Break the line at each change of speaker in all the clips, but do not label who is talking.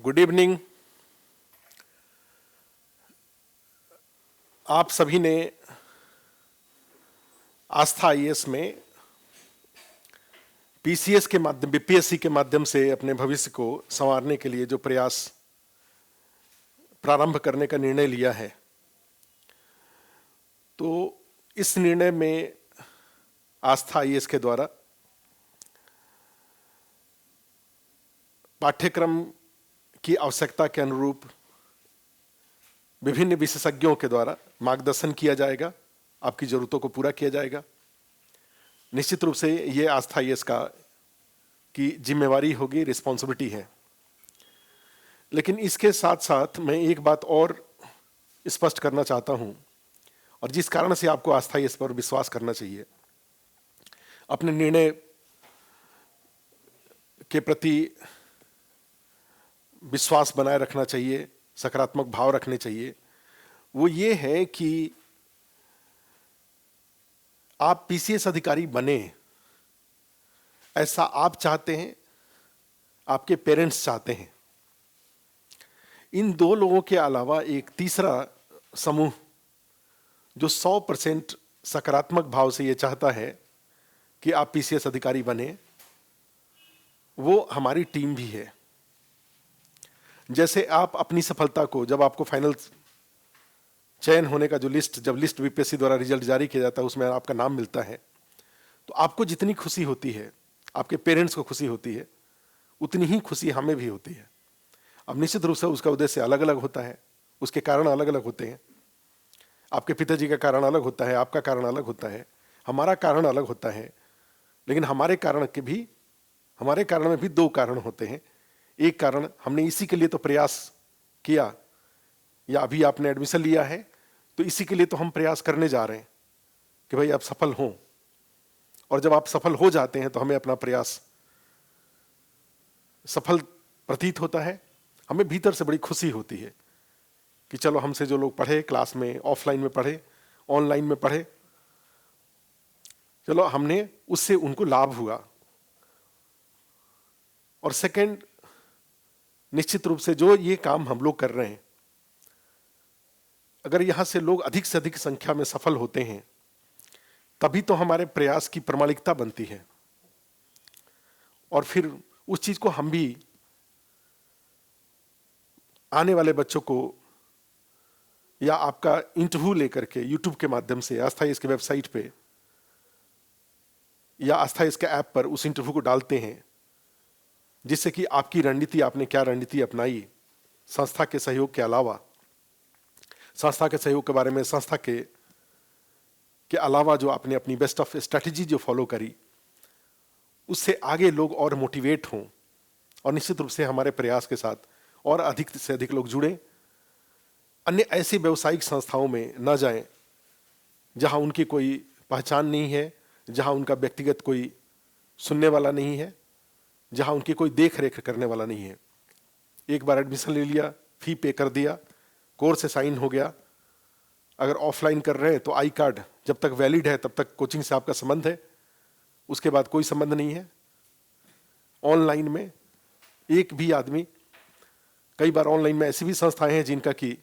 Good evening. आप सभी ने आस्था आईएएस में पीसीएस के माध्यम बीपीएससी के माध्यम से अपने भविष्य को संवारने के लिए जो प्रयास प्रारंभ करने का निर्णय लिया है, तो इस निर्णय में आस्था आईएएस के द्वारा पाठ्यक्रम की आवश्यकता के अनुरूप विभिन्न विशेषज्ञों के द्वारा मार्गदर्शन किया जाएगा, आपकी जरूरतों को पूरा किया जाएगा। निश्चित रूप से ये आस्था आईएएस की जिम्मेवारी होगी, रिस्पॉन्सिबिलिटी है। लेकिन इसके साथ साथ मैं एक बात और स्पष्ट करना चाहता हूं, और जिस कारण से आपको आस्था आईएएस पर विश्वास करना चाहिए, अपने निर्णय के प्रति विश्वास बनाए रखना चाहिए, सकारात्मक भाव रखने चाहिए। वो ये है कि आप पीसीएस अधिकारी बने, ऐसा आप चाहते हैं, आपके पेरेंट्स चाहते हैं। इन दो लोगों के अलावा एक तीसरा समूह जो 100% सकारात्मक भाव से ये चाहता है कि आप पीसीएस अधिकारी बने, वो हमारी टीम भी है। जैसे आप अपनी सफलता को, जब आपको फाइनल चयन होने का जो जब लिस्ट बीपीएससी द्वारा रिजल्ट जारी किया जाता है, उसमें आपका नाम मिलता है, तो आपको जितनी खुशी होती है, आपके पेरेंट्स को खुशी होती है, उतनी ही खुशी हमें भी होती है। अब निश्चित रूप से उसका उद्देश्य अलग अलग होता है, उसके कारण अलग अलग होते हैं। आपके पिताजी का कारण अलग होता है, आपका कारण अलग होता है, हमारा कारण अलग होता है। लेकिन हमारे कारण में भी दो कारण होते हैं। एक कारण, हमने इसी के लिए तो प्रयास किया, या अभी आपने एडमिशन लिया है तो इसी के लिए तो हम प्रयास करने जा रहे हैं कि भाई आप सफल हों। और जब आप सफल हो जाते हैं तो हमें अपना प्रयास सफल प्रतीत होता है, हमें भीतर से बड़ी खुशी होती है कि चलो हमसे जो लोग पढ़े, क्लास में ऑफलाइन में पढ़े, ऑनलाइन में पढ़े, चलो हमने उससे उनको लाभ हुआ। और सेकंड, निश्चित रूप से जो ये काम हम लोग कर रहे हैं, अगर यहां से लोग अधिक से अधिक संख्या में सफल होते हैं, तभी तो हमारे प्रयास की प्रामाणिकता बनती है। और फिर उस चीज को हम भी आने वाले बच्चों को, या आपका इंटरव्यू लेकर के यूट्यूब के माध्यम से आस्था आईएएस की वेबसाइट पे या आस्था आईएएस के ऐप पर उस इंटरव्यू को डालते हैं, जिससे कि आपकी रणनीति, आपने क्या रणनीति अपनाई, संस्था के सहयोग के अलावा, संस्था के सहयोग के बारे में, संस्था के अलावा जो आपने अपनी बेस्ट ऑफ स्ट्रैटेजी जो फॉलो करी, उससे आगे लोग और मोटिवेट हों, और निश्चित रूप से हमारे प्रयास के साथ और अधिक से अधिक लोग जुड़ें। अन्य ऐसी व्यावसायिक संस्थाओं में न जाएं जहां उनकी कोई पहचान नहीं है, जहां उनका व्यक्तिगत कोई सुनने वाला नहीं है, जहां उनकी कोई देख रेख करने वाला नहीं है। एक बार एडमिशन ले लिया, फी पे कर दिया, कोर्स से साइन हो गया। अगर ऑफलाइन कर रहे हैं तो आई कार्ड जब तक वैलिड है तब तक कोचिंग से आपका संबंध है, उसके बाद कोई संबंध नहीं है। ऑनलाइन में एक भी आदमी, कई बार ऑनलाइन में ऐसी भी संस्थाएं हैं जिनका कि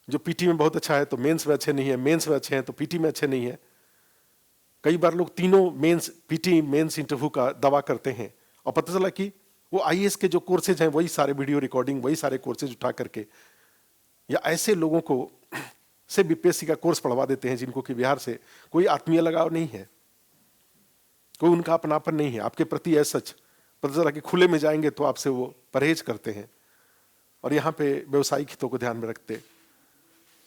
जो पीटी में बहुत अच्छा है तो मेंस में अच्छे नहीं है, मेंस में अच्छे हैं तो पीटी में अच्छे नहीं है। कई बार लोग तीनों मेंस, पीटी मेंस इंटरव्यू का दावा करते हैं, और पता चला कि वो आईएएस के जो कोर्सेज हैं वही सारे वीडियो रिकॉर्डिंग, वही सारे कोर्सेज उठा करके, या ऐसे लोगों को से बीपीएससी का कोर्स पढ़वा देते हैं जिनको कि बिहार से कोई आत्मीय लगाव नहीं है, कोई उनका अपनापन नहीं है आपके प्रति। ऐसा सच पता चला कि खुले में जाएंगे तो आपसे वो परहेज करते हैं, और यहाँ पे व्यवसायिक हितों को ध्यान में रखते।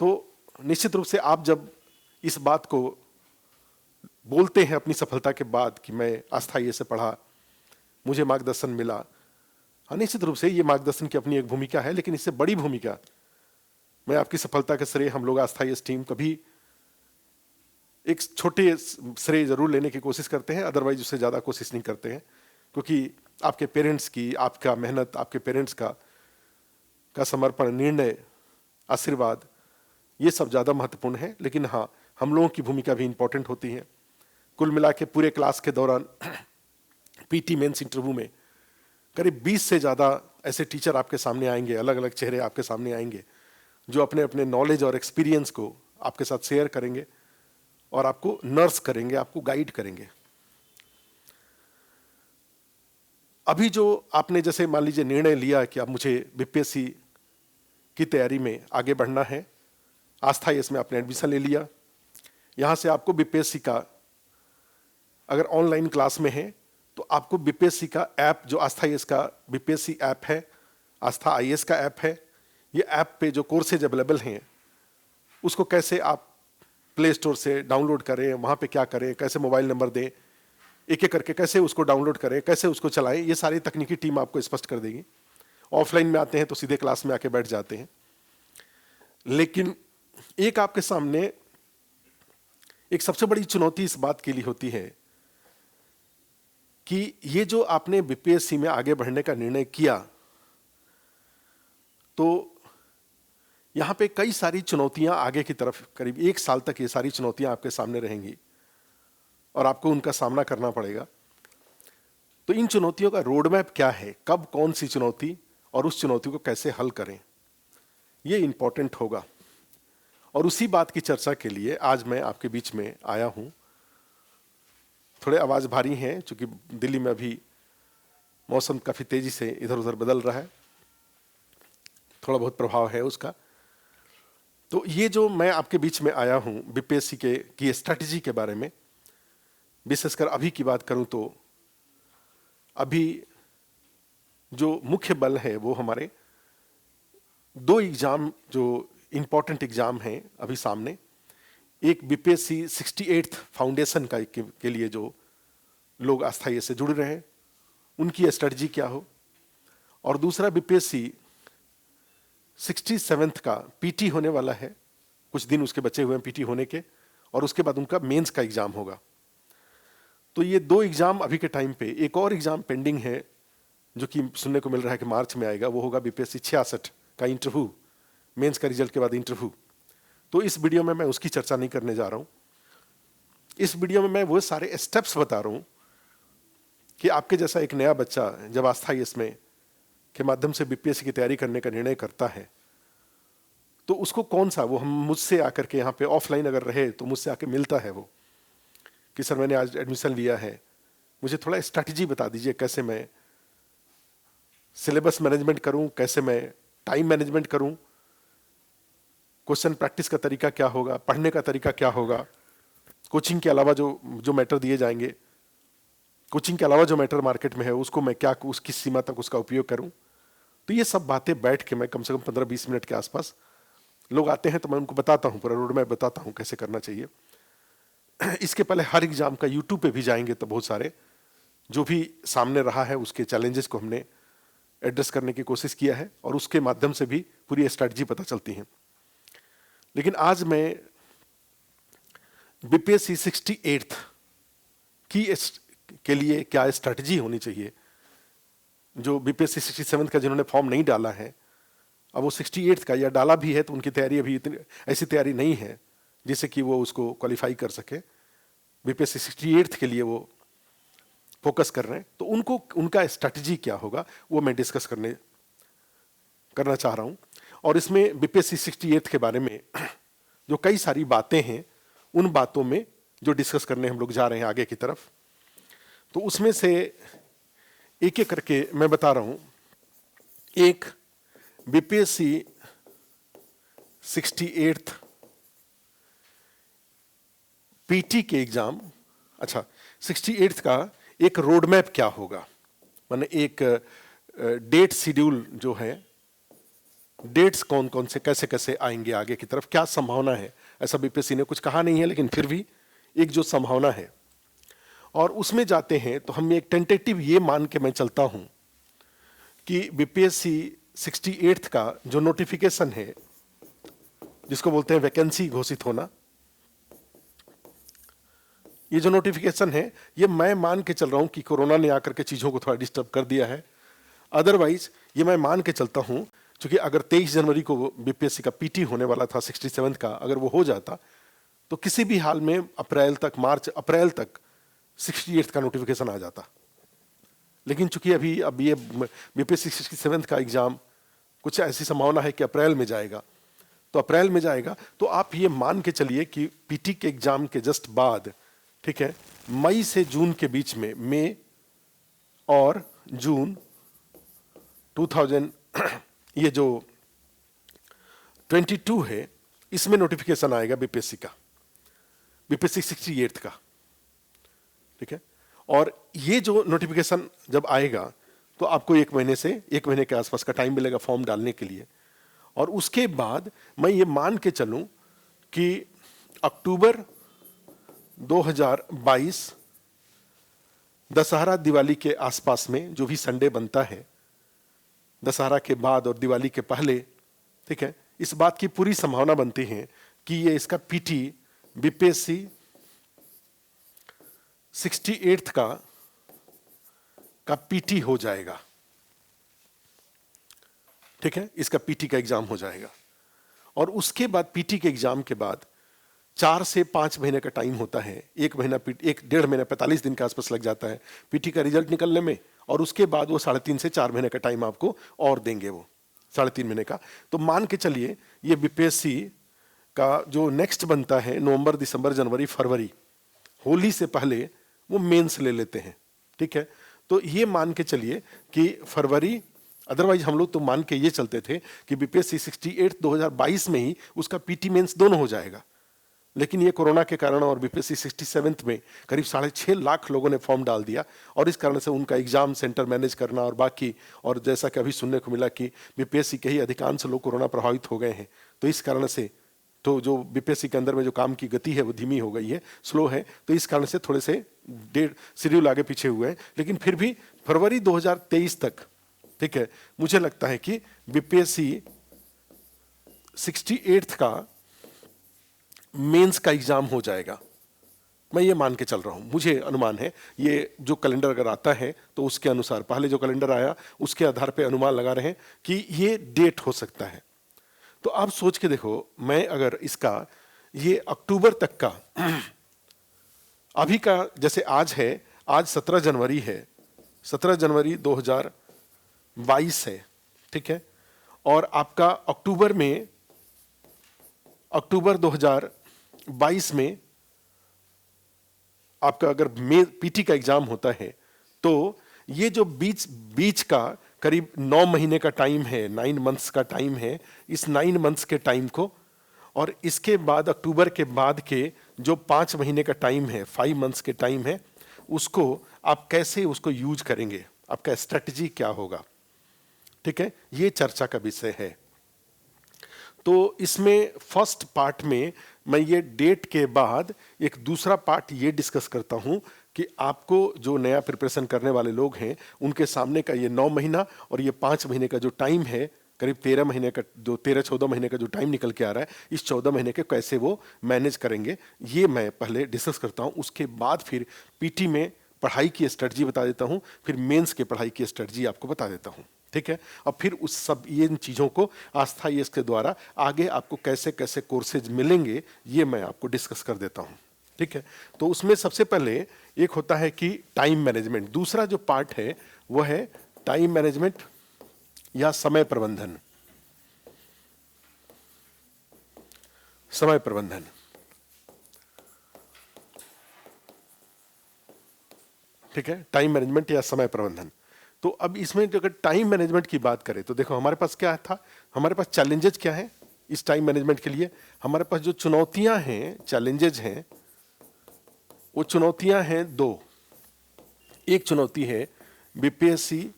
तो निश्चित रूप से आप जब इस बात को बोलते हैं अपनी सफलता के बाद कि मैं आस्था आईएएस से पढ़ा, मुझे मार्गदर्शन मिला, हाँ, निश्चित रूप से ये मार्गदर्शन की अपनी एक भूमिका है, लेकिन इससे बड़ी भूमिका, मैं आपकी सफलता के श्रेय, हम लोग आस्था आईएएस टीम कभी एक छोटे श्रेय जरूर लेने की कोशिश करते हैं, अदरवाइज उससे ज्यादा कोशिश नहीं करते हैं, क्योंकि आपके पेरेंट्स की, आपका मेहनत, आपके पेरेंट्स का समर्पण, निर्णय, आशीर्वाद, ये सब ज्यादा महत्वपूर्ण है। लेकिन हाँ, हम लोगों की भूमिका भी इंपॉर्टेंट होती है। कुल मिला के पूरे क्लास के दौरान पीटी मेंस इंटरव्यू में करीब 20 से ज्यादा ऐसे टीचर आपके सामने आएंगे, अलग अलग चेहरे आपके सामने आएंगे जो अपने अपने नॉलेज और एक्सपीरियंस को आपके साथ शेयर करेंगे और आपको नर्स करेंगे, आपको गाइड करेंगे। अभी जो आपने जैसे मान लीजिए निर्णय लिया कि अब मुझे बीपीएससी की तैयारी में आगे बढ़ना है, आस्था इसमें आपने एडमिशन ले लिया, यहां से आपको बीपीएससी का अगर ऑनलाइन क्लास में है तो आपको बीपीएससी का ऐप, जो आस्था आईएएस का बीपीएससी ऐप है, आस्था आईएएस का ऐप है, ये ऐप पे जो कोर्सेज अवेलेबल हैं उसको कैसे आप प्ले स्टोर से डाउनलोड करें, वहाँ पे क्या करें, कैसे मोबाइल नंबर दें, एक एक करके कैसे उसको डाउनलोड करें, कैसे उसको चलाएं, ये सारी तकनीकी टीम आपको स्पष्ट कर देगी। ऑफलाइन में आते हैं तो सीधे क्लास में आके बैठ जाते हैं। लेकिन एक आपके सामने एक सबसे बड़ी चुनौती इस बात के लिए होती है कि ये जो आपने बीपीएससी में आगे बढ़ने का निर्णय किया, तो यहां पे कई सारी चुनौतियां आगे की तरफ, करीब 1 साल तक ये सारी चुनौतियां आपके सामने रहेंगी और आपको उनका सामना करना पड़ेगा। तो इन चुनौतियों का रोड मैप क्या है, कब कौन सी चुनौती और उस चुनौती को कैसे हल करें, ये इंपॉर्टेंट होगा। और उसी बात की चर्चा के लिए आज मैं आपके बीच में आया हूं। थोड़े आवाज भारी हैं क्योंकि दिल्ली में अभी मौसम काफी तेजी से इधर उधर बदल रहा है, थोड़ा बहुत प्रभाव है उसका। तो ये जो मैं आपके बीच में आया हूं बीपीएससी की स्ट्रैटेजी के बारे में, विशेषकर अभी की बात करूं तो अभी जो मुख्य बल है वो हमारे 2 एग्जाम जो इंपॉर्टेंट एग्जाम हैं अभी सामने। एक बीपीएससी 68th फाउंडेशन का के लिए जो लोग आस्थाई से जुड़ रहे हैं उनकी स्ट्रेटजी क्या हो, और दूसरा बीपीएससी 67th का पीटी होने वाला है, कुछ दिन उसके बचे हुए हैं पीटी होने के, और उसके बाद उनका मेंस का एग्जाम होगा। तो ये 2 एग्जाम अभी के टाइम पे, एक और एग्जाम पेंडिंग है जो कि सुनने को मिल रहा है कि मार्च में आएगा, वो होगा बीपीएससी 66 का इंटरव्यू, मेंस का रिजल्ट के बाद इंटरव्यू। तो इस वीडियो में मैं उसकी चर्चा नहीं करने जा रहा हूं। इस वीडियो में मैं वो सारे स्टेप्स बता रहा हूं कि आपके जैसा एक नया बच्चा जब आस्था इसमें के माध्यम से बीपीएससी की तैयारी करने का निर्णय करता है तो उसको कौन सा, वो हम मुझसे आकर के यहाँ पे ऑफलाइन अगर रहे तो मुझसे आके मिलता है वो कि सर मैंने आज एडमिशन लिया है, मुझे थोड़ा स्ट्रैटेजी बता दीजिए कैसे मैं सिलेबस मैनेजमेंट करूं, कैसे मैं टाइम मैनेजमेंट करूं, क्वेश्चन प्रैक्टिस का तरीका क्या होगा, पढ़ने का तरीका क्या होगा, कोचिंग के अलावा जो मैटर दिए जाएंगे, कोचिंग के अलावा जो मैटर मार्केट में है उसको मैं क्या, उस किस सीमा तक उसका उपयोग करूं। तो ये सब बातें बैठ के मैं कम से कम 15-20 मिनट के आसपास, लोग आते हैं तो मैं उनको बताता हूं, पूरा रोड मैप बताता हूं कैसे करना चाहिए। इसके पहले हर एग्जाम का यूट्यूब पे भी जाएंगे तो बहुत सारे जो भी सामने रहा है उसके चैलेंजेस को हमने एड्रेस करने की कोशिश किया है और उसके माध्यम से भी पूरी स्ट्रैटेजी पता चलती है। लेकिन आज मैं बीपीएससी 68th के लिए क्या स्ट्रैटेजी होनी चाहिए, जो बीपीएससी 67 का जिन्होंने फॉर्म नहीं डाला है, अब वो 68th का या डाला भी है तो उनकी तैयारी अभी इतनी ऐसी तैयारी नहीं है जिससे कि वो उसको क्वालिफाई कर सके। बीपीएससी 68th के लिए वो फोकस कर रहे हैं, तो उनको उनका स्ट्रैटेजी क्या होगा वो मैं डिस्कस करना चाह रहा हूं। और इसमें बीपीएससी 68th के बारे में जो कई सारी बातें हैं, उन बातों में जो डिस्कस करने हम लोग जा रहे हैं आगे की तरफ, तो उसमें से एक एक करके मैं बता रहा हूं। एक बीपीएससी 68th पीटी के एग्जाम, अच्छा 68th का एक रोड मैप क्या होगा, माने एक डेट शेड्यूल जो है, डेट्स कौन कौन से कैसे कैसे आएंगे आगे की तरफ, क्या संभावना है, ऐसा बीपीएससी ने कुछ कहा नहीं है लेकिन फिर भी एक जो संभावना है। और उसमें जाते हैं तो हम एक टेंटेटिव ये मान के मैं चलता हूं कि बीपीएससी 68th का जो नोटिफिकेशन है, जिसको बोलते हैं वैकेंसी घोषित होना, ये जो नोटिफिकेशन है ये मैं मान के चल रहा हूं कि कोरोना ने आकर के चीजों को थोड़ा डिस्टर्ब कर दिया है। अदरवाइज ये मैं मान के चलता हूं क्योंकि अगर 23 जनवरी को बीपीएससी का पीटी होने वाला था 67 का, अगर वो हो जाता तो किसी भी हाल में अप्रैल तक, मार्च अप्रैल तक 68th का नोटिफिकेशन आ जाता। लेकिन चूंकि अब ये बीपीएससी 67 का एग्जाम कुछ ऐसी संभावना है कि अप्रैल में जाएगा, तो अप्रैल में जाएगा तो आप ये मान के चलिए कि पीटी के एग्जाम के जस्ट बाद, ठीक है, मई से जून के बीच में, मई और जून 2000 ये जो 22 है, इसमें नोटिफिकेशन आएगा बीपीएससी का, बीपीएससी 68 का, ठीक है। और ये जो नोटिफिकेशन जब आएगा तो आपको एक महीने के आसपास का टाइम मिलेगा फॉर्म डालने के लिए। और उसके बाद मैं ये मान के चलूं कि अक्टूबर 2022 दशहरा दिवाली के आसपास में, जो भी संडे बनता है दशहरा के बाद और दिवाली के पहले, ठीक है, इस बात की पूरी संभावना बनती है कि ये इसका पीटी बीपीएससी 68 का पीटी हो जाएगा, ठीक है, इसका पीटी का एग्जाम हो जाएगा। और उसके बाद पीटी के एग्जाम के बाद 4 से 5 महीने का टाइम होता है, एक डेढ़ महीना 45 दिन के आसपास लग जाता है पीटी का रिजल्ट निकलने में। और उसके बाद वो 3.5 से 4 महीने का टाइम आपको और देंगे, वो 3.5 महीने का। तो मान के चलिए ये बीपीएससी का जो नेक्स्ट बनता है नवंबर, दिसंबर, जनवरी, फरवरी, होली से पहले वो मेंस ले लेते हैं, ठीक है। तो ये मान के चलिए कि फरवरी, अदरवाइज हम लोग तो मान के ये चलते थे कि बीपीएससी 68 2022 में ही उसका पीटी मेंस दोनों हो जाएगा। लेकिन ये कोरोना के कारण और बीपीएससी 67 में करीब 6.5 लाख लोगों ने फॉर्म डाल दिया, और इस कारण से उनका एग्जाम सेंटर मैनेज करना और बाकी, और जैसा कि अभी सुनने को मिला कि बीपीएससी के ही अधिकांश लोग कोरोना प्रभावित हो गए हैं, तो इस कारण से तो जो बीपीएससी के अंदर में जो काम की गति है वो धीमी हो गई है, स्लो है। तो इस कारण से थोड़े से शेड्यूल आगे पीछे हुए हैं। लेकिन फिर भी फरवरी 2023 तक, ठीक है, मुझे लगता है कि बीपीएससी 68 का मेंस का एग्जाम हो जाएगा। मैं ये मान के चल रहा हूं, मुझे अनुमान है, ये जो कैलेंडर अगर आता है तो उसके अनुसार, पहले जो कैलेंडर आया उसके आधार पे अनुमान लगा रहे हैं कि ये डेट हो सकता है। तो आप सोच के देखो, मैं अगर इसका ये अक्टूबर तक का, अभी का जैसे आज है, आज 17 जनवरी है, 17 जनवरी 2022 है, ठीक है, और आपका अक्टूबर 2022 में आपका अगर पीटी का एग्जाम होता है, तो ये जो बीच का करीब 9 महीने का टाइम है, 9 मंथ्स का टाइम है, इस 9 मंथ्स के टाइम को, और इसके बाद अक्टूबर के बाद के जो 5 महीने का टाइम है, 5 मंथ्स के टाइम है, उसको आप कैसे उसको यूज करेंगे, आपका स्ट्रेटजी क्या होगा, ठीक है, ये चर्चा का विषय है। तो इसमें फर्स्ट पार्ट में मैं ये डेट के बाद एक दूसरा पार्ट ये डिस्कस करता हूं कि आपको जो नया प्रिपरेशन करने वाले लोग हैं उनके सामने का ये 9 महीना और ये 5 महीने का जो टाइम है, करीब 13 महीने का, जो 13-14 महीने का जो टाइम निकल के आ रहा है, इस 14 महीने के कैसे वो मैनेज करेंगे, ये मैं पहले डिस्कस करता हूँ। उसके बाद फिर पीटी में पढ़ाई की स्ट्रेटजी बता देता हूँ, फिर मेंस के पढ़ाई की स्ट्रेटजी आपको बता देता हूँ, ठीक है। और फिर उस सब ये चीज़ों को आस्था ये इसके द्वारा आगे आपको कैसे कैसे कोर्सेज मिलेंगे, ये मैं आपको डिस्कस कर देता हूँ, ठीक है। तो उसमें सबसे पहले एक होता है कि टाइम मैनेजमेंट, दूसरा जो पार्ट है वो है टाइम मैनेजमेंट या समय प्रबंधन। समय प्रबंधन, ठीक है, टाइम मैनेजमेंट या समय प्रबंधन। तो अब इसमें अगर टाइम मैनेजमेंट की बात करें तो देखो हमारे पास क्या था, हमारे पास चैलेंजेस क्या है इस टाइम मैनेजमेंट के लिए। हमारे पास जो चुनौतियां हैं, चैलेंजेस हैं, वो चुनौतियां हैं 2। एक चुनौती है बीपीएससी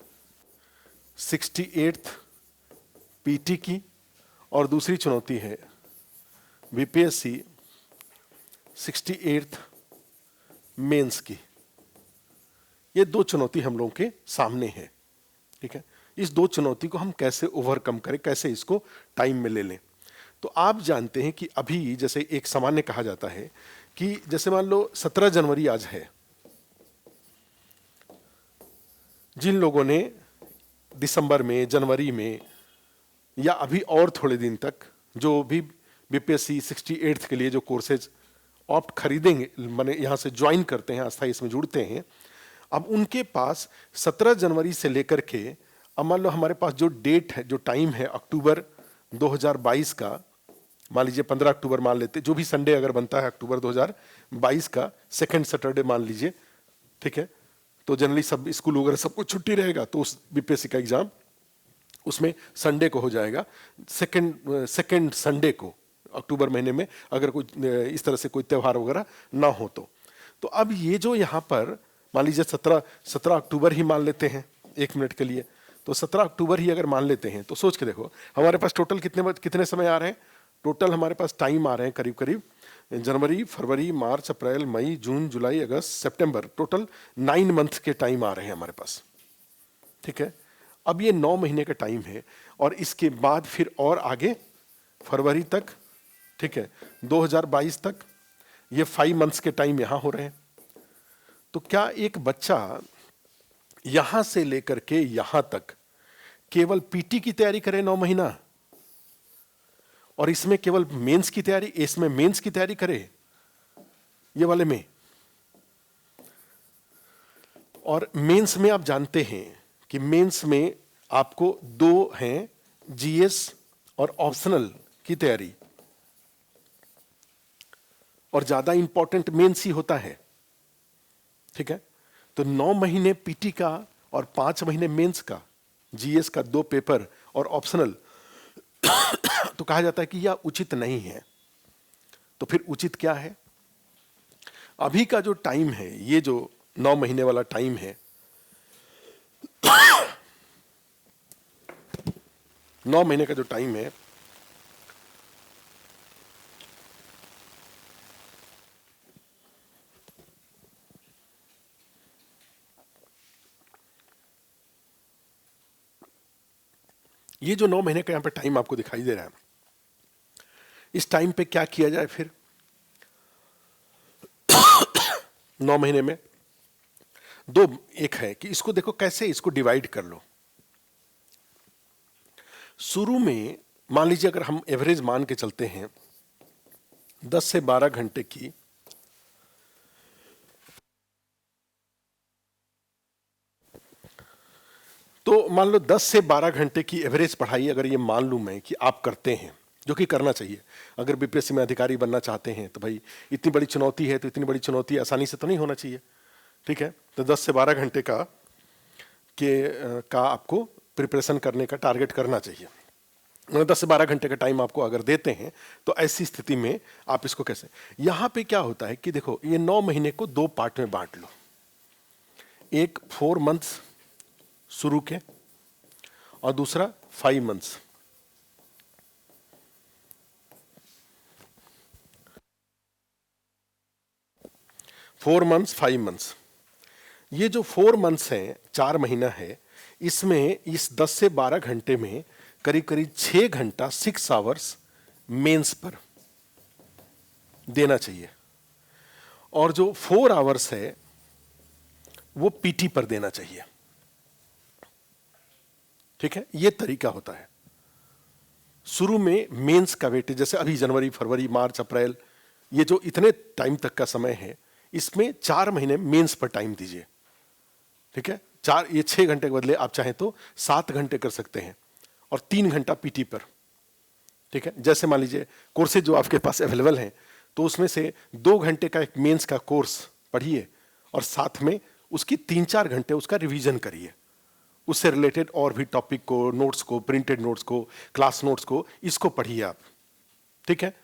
68 पीटी की, और दूसरी चुनौती है बीपीएससी 68 मेंस की। ये 2 चुनौती हम लोगों के सामने है, ठीक है। इस 2 चुनौती को हम कैसे ओवरकम करें, कैसे इसको टाइम में ले लें। तो आप जानते हैं कि अभी जैसे एक सामान्य कहा जाता है कि जैसे मान लो 17 जनवरी आज है, जिन लोगों ने दिसंबर में, जनवरी में या अभी और थोड़े दिन तक जो भी बीपीएससी 68 के लिए जो कोर्सेज ऑप्ट खरीदेंगे, माने यहाँ से ज्वाइन करते हैं, अस्थायी इसमें जुड़ते हैं, अब उनके पास 17 जनवरी से लेकर के, अब मान लो हमारे पास जो डेट है, जो टाइम है अक्टूबर 2022 का, मान लीजिए 15 अक्टूबर मान लेते, जो भी संडे अगर बनता है अक्टूबर 2022 का सेकंड सैटरडे मान लीजिए, ठीक है, तो जनरली सब स्कूल वगैरह सबको छुट्टी रहेगा, तो उस बीपीएससी का एग्जाम उसमें संडे को हो जाएगा, सेकंड संडे को अक्टूबर महीने में, अगर कोई इस तरह से कोई त्यौहार वगैरह ना हो तो अब ये जो यहाँ पर मान लीजिए 17 अक्टूबर ही मान लेते हैं एक मिनट के लिए, तो 17 अक्टूबर ही अगर मान लेते हैं तो सोच के देखो हमारे पास टोटल कितने समय आ रहे हैं, टोटल हमारे पास टाइम आ रहे हैं करीब करीब जनवरी, फरवरी, मार्च, अप्रैल, मई, जून, जुलाई, अगस्त, सितंबर, टोटल 9 मंथ के टाइम आ रहे हैं हमारे पास, ठीक है। अब ये 9 महीने का टाइम है, और इसके बाद फिर और आगे फरवरी तक, ठीक है, 2022 तक, ये 5 मंथ्स के टाइम यहां हो रहे हैं। तो क्या एक बच्चा यहां से लेकर के यहां तक केवल पीटी की तैयारी करे 9 महीना, और इसमें केवल मेंस की तैयारी, इसमें मेंस की तैयारी करे ये वाले में, और मेंस में आप जानते हैं कि मेंस में आपको 2 हैं, जीएस और ऑप्शनल की तैयारी, और ज्यादा इंपॉर्टेंट मेंस ही होता है, ठीक है। तो 9 महीने पीटी का और 5 महीने मेंस का, जीएस का 2 पेपर और ऑप्शनल, तो कहा जाता है कि यह उचित नहीं है। तो फिर उचित क्या है? अभी का जो टाइम है, ये जो 9 महीने वाला टाइम है, 9 महीने का जो टाइम है, ये जो 9 महीने का यहां पे टाइम आपको दिखाई दे रहा है, इस टाइम पे क्या किया जाए फिर 9 महीने में? एक है कि इसको देखो कैसे इसको डिवाइड कर लो। शुरू में मान लीजिए अगर हम एवरेज मान के चलते हैं 10 से 12 घंटे की, तो मान लो 10 से 12 घंटे की एवरेज पढ़ाई अगर ये मान लूं मैं कि आप करते हैं, जो कि करना चाहिए, अगर बीपीएससी में अधिकारी बनना चाहते हैं तो भाई इतनी बड़ी चुनौती है, तो इतनी बड़ी चुनौती आसानी से तो नहीं होना चाहिए, ठीक है। तो 10 से 12 घंटे का आपको प्रिपरेशन करने का टारगेट करना चाहिए। 10 से 12 घंटे का टाइम आपको अगर देते हैं तो ऐसी स्थिति में आप इसको कैसे, यहां पे क्या होता है कि देखो ये 9 महीने को 2 पार्ट में बांट लो, एक 4 मंथ्स शुरू के और दूसरा 5 मंथ्स। फोर मंथ्स 5 मंथ्स, ये जो 4 मंथ्स हैं, 4 महीना है, इसमें इस 10 से 12 घंटे में करीब करीब 6 घंटा 6 आवर्स मेंस पर देना चाहिए, और जो 4 आवर्स है वो पीटी पर देना चाहिए, ठीक है। ये तरीका होता है। शुरू में मेंस का वेटेज, जैसे अभी जनवरी, फरवरी, मार्च, अप्रैल, ये जो इतने टाइम तक का समय है, इसमें 4 महीने मेंस पर टाइम दीजिए, ठीक है। ये 6 घंटे के बदले आप चाहें तो 7 घंटे कर सकते हैं, और 3 घंटा पीटी पर, ठीक है। जैसे मान लीजिए कोर्सेज जो आपके पास अवेलेबल हैं, तो उसमें से 2 घंटे का एक मेंस का कोर्स पढ़िए, और साथ में उसकी 3-4 घंटे उसका रिवीजन करिए, उससे रिलेटेड और भी टॉपिक को, नोट्स को, प्रिंटेड नोट्स को, क्लास नोट्स को, इसको पढ़िए आप, ठीक है।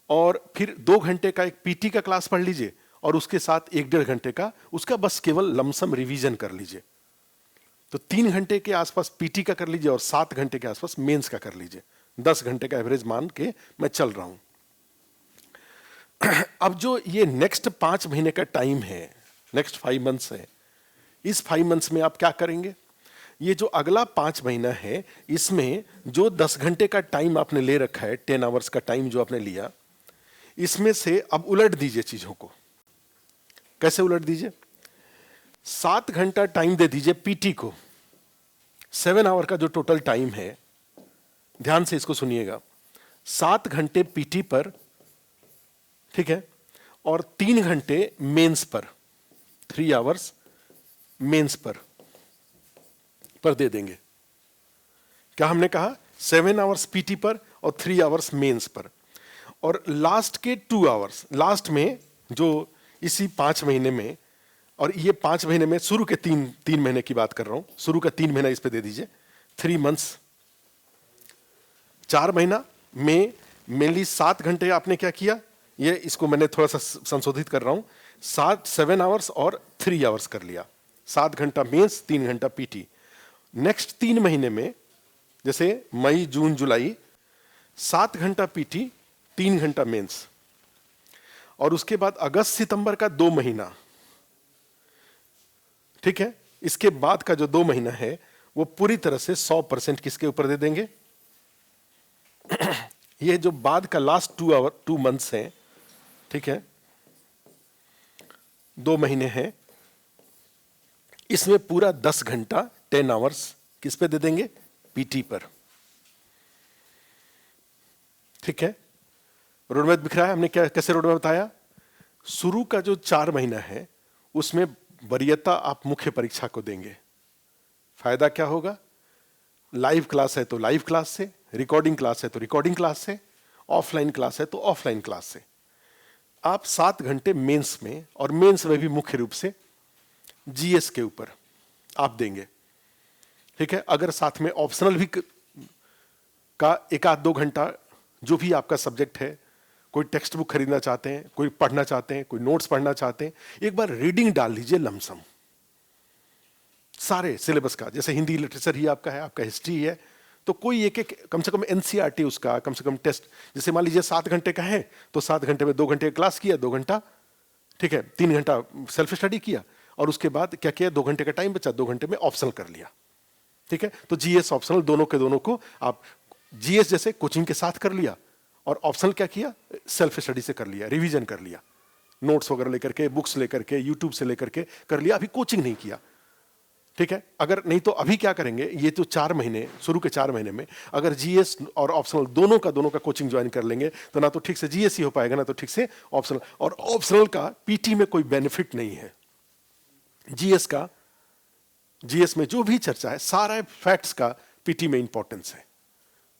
और फिर 2 घंटे का एक पीटी का क्लास पढ़ लीजिए, और उसके साथ 1-1.5 घंटे का उसका बस केवल लमसम रिवीजन कर लीजिए। तो 3 घंटे के आसपास पीटी का कर लीजिए, और 7 घंटे के आसपास मेंस का कर लीजिए। 10 घंटे का एवरेज मान के मैं चल रहा हूं। अब जो ये नेक्स्ट 5 महीने का टाइम है, नेक्स्ट 5 मंथ्स है, इस 5 मंथ्स में आप क्या करेंगे? ये जो अगला 5 महीना है, इसमें जो 10 घंटे का टाइम आपने ले रखा है, 10 आवर्स का टाइम जो आपने लिया, इसमें से अब उलट दीजिए चीजों को। कैसे उलट दीजिए? 7 घंटा टाइम दे दीजिए पीटी को। 7 आवर का जो टोटल टाइम है, ध्यान से इसको सुनिएगा, 7 घंटे पीटी पर, ठीक है, और 3 घंटे मेंस पर, 3 आवर्स मेंस पर दे देंगे। क्या हमने कहा? 7 आवर्स पीटी पर और 3 आवर्स मेंस पर। और लास्ट के 2 आवर्स, लास्ट में जो इसी 5 महीने में, और ये 5 महीने में शुरू के 3 महीने की बात कर रहा हूं, शुरू का 3 महीना इस पे दे दीजिए, 3 मंथ्स। 4 महीना में मेनली 7 घंटे आपने क्या किया, ये इसको मैंने थोड़ा सा संशोधित कर रहा हूं, 7 आवर्स और 3 आवर्स कर लिया। 7 घंटा मेंस, 3 घंटा पीटी। नेक्स्ट 3 महीने में, जैसे मई जून जुलाई, 7 घंटा पीटी, 3 घंटा मेंस। और उसके बाद अगस्त सितंबर का 2 महीना, ठीक है, इसके बाद का जो 2 महीना है वो पूरी तरह से 100% किसके ऊपर दे देंगे? ये जो बाद का लास्ट 2 मंथ्स हैं, ठीक है, 2 महीने हैं, इसमें पूरा 10 घंटा 10 आवर्स किस पे दे देंगे? पीटी पर। ठीक है, रोडमैप दिख रहा है? हमने क्या कैसे रोडमैप बताया? शुरू का जो 4 महीना है उसमें वरीयता आप मुख्य परीक्षा को देंगे। फायदा क्या होगा? लाइव क्लास है तो लाइव क्लास से, रिकॉर्डिंग क्लास है तो रिकॉर्डिंग क्लास से, ऑफलाइन क्लास है तो ऑफलाइन क्लास से। आप 7 घंटे मेंस में, और मेंस में भी मुख्य रूप से जीएस के ऊपर आप देंगे। ठीक है, अगर साथ में ऑप्शनल भी का 1-2 घंटा जो भी आपका सब्जेक्ट है, कोई टेक्स्ट बुक खरीदना चाहते हैं, कोई पढ़ना चाहते हैं, कोई नोट्स पढ़ना चाहते हैं, एक बार रीडिंग डाल लीजिए लमसम सारे सिलेबस का। जैसे हिंदी लिटरेचर ही आपका है, आपका हिस्ट्री है, तो कोई एक कम से कम एनसीईआरटी उसका कम से कम टेस्ट, जैसे मान लीजिए 7 घंटे का है तो 7 घंटे में 2 घंटे क्लास किया, 2 घंटा, ठीक है, 3 घंटा सेल्फ स्टडी किया, और उसके बाद क्या किया, 2 घंटे का टाइम बचा, 2 घंटे में ऑप्शनल कर लिया। ठीक है, तो जीएस ऑप्शनल दोनों के दोनों को आप जीएस जैसे कोचिंग के साथ कर लिया, और ऑप्शनल क्या किया, सेल्फ स्टडी से कर लिया, रिवीजन कर लिया, नोट्स वगैरह लेकर के, बुक्स लेकर के, यूट्यूब से लेकर के कर लिया, अभी कोचिंग नहीं किया। ठीक है, अगर नहीं तो अभी क्या करेंगे, ये तो 4 महीने, शुरू के 4 महीने में अगर जीएस और ऑप्शनल दोनों का कोचिंग ज्वाइन कर लेंगे तो ना तो ठीक से जीएस ही हो पाएगा, ना तो ठीक से ऑप्शनल। और ऑप्शनल का पीटी में कोई बेनिफिट नहीं है। जीएस में जो भी चर्चा है सारा फैक्ट्स का पीटी में इंपॉर्टेंस है।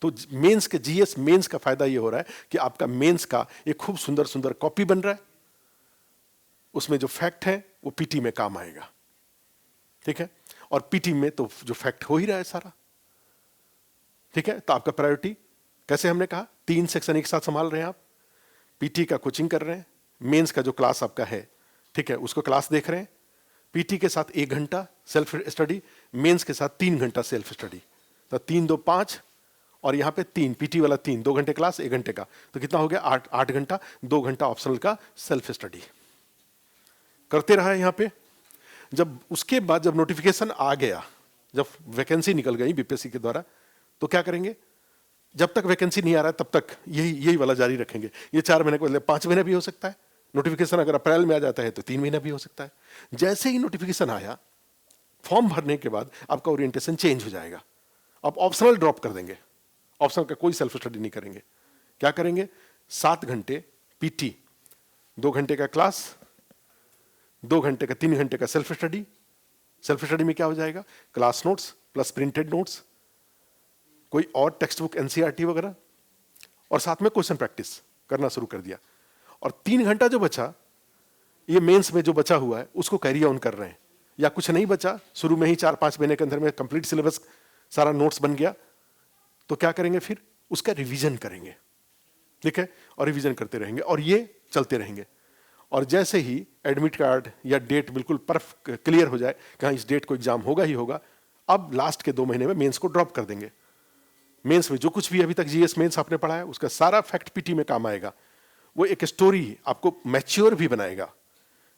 तो मेंस के जीएस मेंस का फायदा ये हो रहा है कि आपका मेंस का एक खूब सुंदर सुंदर कॉपी बन रहा है, उसमें जो फैक्ट है वो पीटी में काम आएगा। ठीक है, और पीटी में तो जो फैक्ट हो ही रहा है सारा। ठीक है, तो आपका प्रायोरिटी कैसे, हमने कहा 3 सेक्शन एक साथ संभाल रहे हैं आप, पीटी का कोचिंग कर रहे हैं, मेंस का जो क्लास आपका है, ठीक है, उसको क्लास देख रहे हैं, पीटी के साथ 1 घंटा सेल्फ स्टडी, मेंस के साथ 3 घंटा सेल्फ स्टडी, तो 3 2 5, और यहां पे 3 पीटी वाला 3, 2 घंटे क्लास 1 घंटे का, तो कितना हो गया 8 घंटा, 2 घंटा ऑप्शनल का सेल्फ स्टडी करते रहा है यहां पे। जब उसके बाद जब नोटिफिकेशन आ गया, जब वैकेंसी निकल गई बीपीएससी के द्वारा, तो क्या करेंगे, जब तक वैकेंसी नहीं आ रहा है तब तक यही वाला जारी रखेंगे। ये 4 महीने को बदले 5 महीने भी हो सकता है, नोटिफिकेशन अगर अप्रैल में आ जाता है तो 3 महीना भी हो सकता है। जैसे ही नोटिफिकेशन आया, फॉर्म भरने के बाद आपका ओरिएंटेशन चेंज हो जाएगा, आप ऑप्शनल ड्रॉप कर देंगे, ऑप्शनल का कोई सेल्फ स्टडी नहीं करेंगे। क्या करेंगे, 7 घंटे पीटी, 2 घंटे का क्लास, 2 घंटे का 3 घंटे का सेल्फ स्टडी। सेल्फ स्टडी में क्या हो जाएगा, class notes plus printed notes, कोई और टेक्स्ट बुक एनसीईआरटी वगैरह, और साथ में क्वेश्चन प्रैक्टिस करना शुरू कर दिया। और 3 घंटा जो बचा, ये मेंस में जो बचा हुआ है उसको कैरी ऑन कर रहे हैं, या कुछ नहीं बचा, शुरू में ही 4-5 महीने के अंदर में कंप्लीट सिलेबस सारा नोट्स बन गया, तो क्या करेंगे, फिर उसका रिवीजन करेंगे। ठीक है, और रिवीजन करते रहेंगे, और ये चलते रहेंगे। और जैसे ही एडमिट कार्ड या डेट बिल्कुल क्लियर हो जाए कि हाँ इस डेट को एग्जाम होगा ही होगा, अब लास्ट के 2 महीने में मेंस को ड्रॉप कर देंगे। मेंस में जो कुछ भी अभी तक जीएस मेंस आपने पढ़ा है उसका सारा फैक्ट पीटी में काम आएगा। वो एक स्टोरी आपको मैच्योर भी बनाएगा।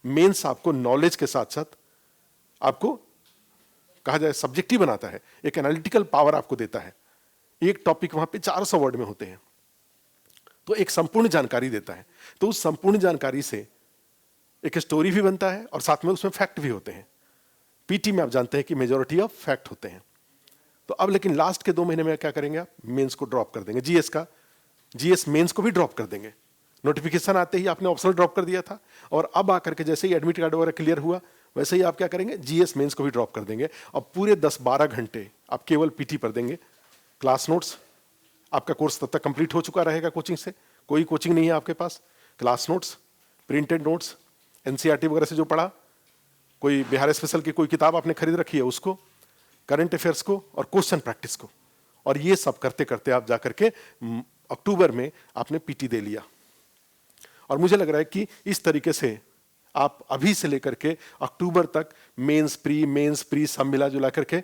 मेंस आपको नॉलेज के साथ साथ आपको कहा जाए सब्जेक्टिव बनाता है, एक एनालिटिकल पावर आपको देता है। एक टॉपिक वहां पे 400 वर्ड में होते हैं, तो एक संपूर्ण जानकारी देता है। तो उस संपूर्ण जानकारी से एक स्टोरी भी बनता है और साथ में उसमें फैक्ट भी होते हैं। पीटी में आप जानते हैं कि मेजॉरिटी ऑफ फैक्ट होते हैं। तो अब लेकिन लास्ट के 2 महीने में क्या करेंगे, आप मेंस को ड्रॉप कर देंगे, जीएस मेंस को भी ड्रॉप कर देंगे। नोटिफिकेशन आते ही आपने ऑप्शनल ड्रॉप कर दिया था, और अब आकर के जैसे ही एडमिट कार्ड वगैरह क्लियर हुआ, वैसे ही आप क्या करेंगे, जीएस मेंस को भी ड्रॉप कर देंगे। अब पूरे 10-12 घंटे आप केवल पीटी पर देंगे। क्लास नोट्स, आपका कोर्स तब तक कंप्लीट हो चुका रहेगा कोचिंग से, कोई कोचिंग नहीं है आपके पास। Class notes, printed notes, NCERT वगैरह से जो पढ़ा, कोई बिहार स्पेशल की कोई किताब आपने खरीद रखी है उसको, करंट अफेयर्स को और क्वेश्चन प्रैक्टिस को, और ये सब करते करते आप जाकर के अक्टूबर में आपने पीटी दे लिया। और मुझे लग रहा है कि इस तरीके से आप अभी से लेकर के अक्टूबर तक मेंस प्री सब मिला जुला करके,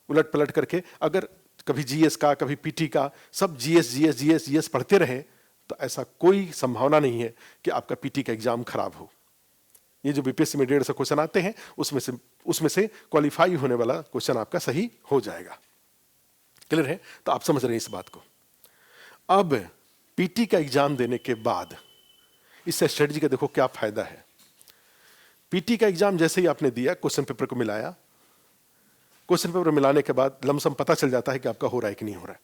उलट पलट करके, अगर कभी जीएस का कभी पीटी का, सब जीएस पढ़ते रहे तो ऐसा कोई संभावना नहीं है कि आपका पीटी का एग्जाम खराब हो। ये जो बीपीएससी में 150 क्वेश्चन आते हैं उसमें से क्वालिफाई होने वाला क्वेश्चन आपका सही हो जाएगा। क्लियर है? तो आप समझ रहे हैं इस बात को। अब पीटी का एग्जाम देने के बाद इस स्ट्रेटजी का देखो क्या फायदा है। पीटी का एग्जाम जैसे ही आपने दिया, क्वेश्चन पेपर को मिलाया, क्वेश्चन पेपर मिलाने के बाद लमसम पता चल जाता है कि आपका हो रहा है कि नहीं हो रहा है।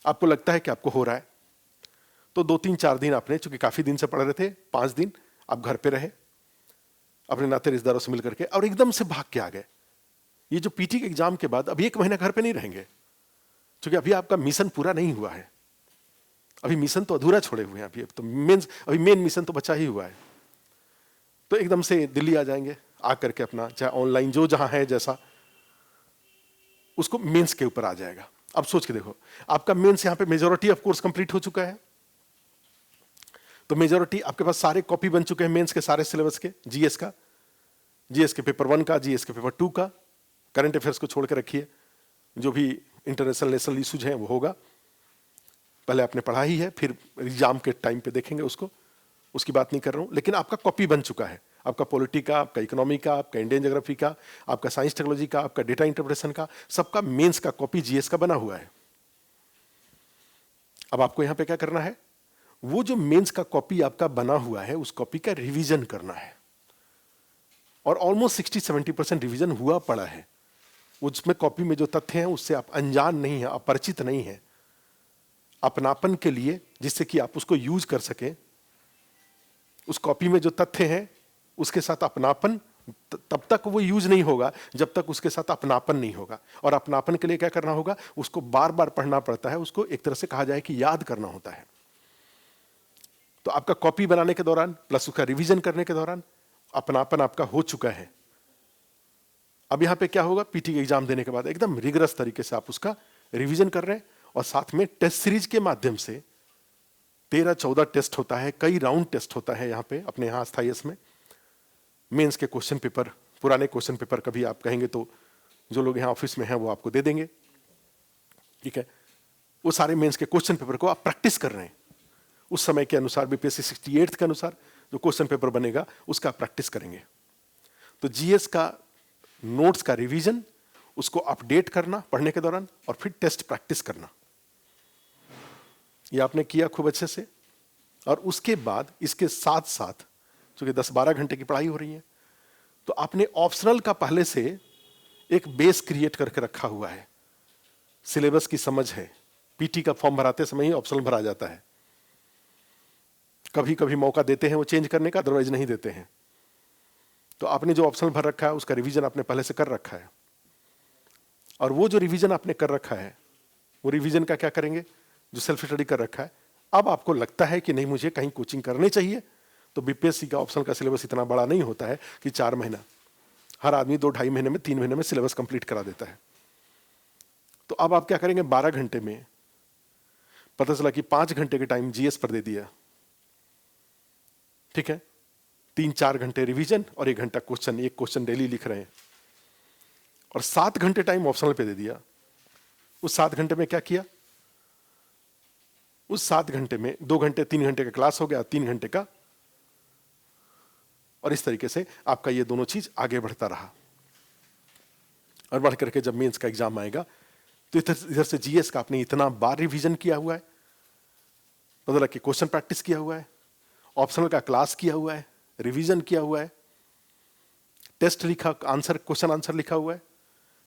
आपको लगता है कि आपको हो रहा है तो 2-3-4 दिन आपने, चूंकि काफी दिन से पढ़ रहे थे, 5 दिन आप घर पे रहे अपने नाते रिश्तेदारों से मिलकर के, और एकदम से भाग के आ गए। ये जो पीटी के एग्जाम के बाद अभी 1 महीना घर पे नहीं रहेंगे, क्योंकि अभी आपका मिशन पूरा नहीं हुआ है। अभी मिशन तो अधूरा छोड़े हुए हैं, अभी मेन मिशन तो बचा ही हुआ है। तो एकदम से दिल्ली आ जाएंगे, आकर के अपना चाहे ऑनलाइन जो जहां है जैसा, उसको मेंस के ऊपर आ जाएगा। अब सोच के देखो, आपका मेंस यहां पे मेजॉरिटी ऑफ कोर्स कंप्लीट हो चुका है, तो मेजॉरिटी आपके पास सारे कॉपी बन चुके हैं मेंस के सारे सिलेबस के, जीएस का, जीएस के पेपर 1 का, जीएस के पेपर 2 का, करंट अफेयर्स को छोड़ के रखिए, जो भी इंटरनेशनल नेशनल इश्यूज हैं वो होगा, पहले आपने पढ़ा ही है, फिर एग्जाम के टाइम पे देखेंगे उसको, उसकी बात नहीं कर रहा हूं। लेकिन आपका कॉपी बन चुका है, आपका पॉलिटी का, आपका इकोनॉमी का, आपका इंडियन ज्योग्राफी का, आपका साइंस टेक्नोलॉजी का, आपका डेटा इंटरप्रिटेशन का, सबका मेंस का कॉपी जीएस का बना हुआ है। अब आपको यहां पे क्या करना है, वो जो मेंस का कॉपी आपका बना हुआ है उस कॉपी का रिवीजन करना है। और ऑलमोस्ट 60-70% रिवीजन हुआ पड़ा है। उसमें कॉपी में जो तथ्य हैं उससे आप अनजान नहीं है, अपरिचित नहीं है। अपनापन के लिए, जिससे कि आप उसको यूज कर सके, उस कॉपी में जो तथ्य हैं उसके साथ अपनापन, तब तक वो यूज नहीं होगा जब तक उसके साथ अपनापन नहीं होगा। और अपनापन के लिए क्या करना होगा, उसको बार बार पढ़ना पड़ता है, उसको एक तरह से कहा जाए कि याद करना होता है। तो आपका कॉपी बनाने के दौरान प्लस उसका रिवीजन करने के दौरान अपनापन आपका हो चुका है। अब यहां पे क्या होगा, पीटी के एग्जाम देने के बाद एकदम रिगरस तरीके से आप उसका रिवीजन कर रहे हैं, और साथ में टेस्ट सीरीज के माध्यम से 13-14 टेस्ट होता है, कई राउंड टेस्ट होता है यहाँ पे अपने यहाँ स्थायीस में। मेंस के क्वेश्चन पेपर, पुराने क्वेश्चन पेपर कभी आप कहेंगे तो जो लोग यहाँ ऑफिस में हैं वो आपको दे देंगे, ठीक है। वो सारे मेंस के क्वेश्चन पेपर को आप प्रैक्टिस कर रहे हैं, उस समय के अनुसार बीपीएससी 68 के अनुसार जो क्वेश्चन पेपर बनेगा उसका प्रैक्टिस करेंगे। तो जीएस का नोट्स का रिवीजन, उसको अपडेट करना पढ़ने के दौरान, और फिर टेस्ट प्रैक्टिस करना, ये आपने किया खूब अच्छे से। और उसके बाद इसके साथ साथ चूंकि 10-12 घंटे की पढ़ाई हो रही है, तो आपने ऑप्शनल का पहले से एक बेस क्रिएट करके रखा हुआ है। सिलेबस की समझ है, पीटी का फॉर्म भराते समय ही ऑप्शनल भरा जाता है। कभी कभी मौका देते हैं वो चेंज करने का, अदरवाइज नहीं देते हैं। तो आपने जो ऑप्शनल भर रखा है उसका रिवीजन आपने पहले से कर रखा है, और वो जो रिवीजन आपने कर रखा है वो रिवीजन का क्या करेंगे, जो सेल्फ स्टडी कर रखा है, अब आपको लगता है कि नहीं मुझे कहीं कोचिंग करनी चाहिए, तो बीपीएससी का ऑप्शनल का सिलेबस इतना बड़ा नहीं होता है कि 4 महीना, हर आदमी 2-2.5 महीने में, 3 महीने में सिलेबस कंप्लीट करा देता है। तो अब आप क्या करेंगे, 12 घंटे में पता चला कि 5 घंटे के टाइम जीएस पर दे दिया, ठीक है, 3-4 घंटे रिवीजन और 1 घंटा क्वेश्चन, एक क्वेश्चन डेली लिख रहे हैं, और 7 घंटे टाइम ऑप्शनल पे दे दिया। उस 7 घंटे में क्या किया, उस 7 घंटे में 2 घंटे 3 घंटे का क्लास हो गया, 3 घंटे का, और इस तरीके से आपका ये दोनों चीज आगे बढ़ता रहा। और बढ़ करके जब मेंस का एग्जाम आएगा तो इधर से जीएस का आपने इतना बार रिवीजन किया हुआ है, मतलब कि क्वेश्चन प्रैक्टिस किया हुआ है, ऑप्शनल का क्लास किया हुआ है, रिवीजन किया हुआ है, टेस्ट लिखा, आंसर, क्वेश्चन आंसर लिखा हुआ है,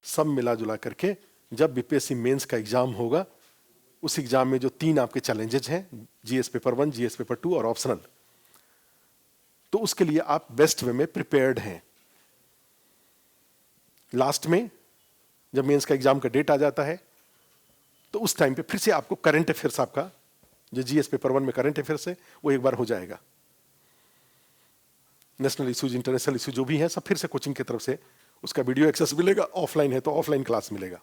सब मिला जुला करके जब बीपीएससी मेंस का एग्जाम होगा, उस एग्जाम में जो 3 आपके चैलेंजेस हैं, जीएस पेपर 1, जीएस पेपर 2 और ऑप्शनल, तो उसके लिए आप बेस्ट वे में प्रिपेयर्ड हैं। लास्ट में जब मेंस का एग्जाम का डेट आ जाता है तो उस टाइम पे फिर से आपको करंट अफेयर्स, आपका जो जीएस पेपर 1 में करंट अफेयर्स है वो एक बार हो जाएगा। नेशनल इश्यूज, इंटरनेशनल इश्यू जो भी है सब फिर से कोचिंग की तरफ से उसका वीडियो एक्सेस मिलेगा, ऑफलाइन है तो ऑफलाइन क्लास मिलेगा।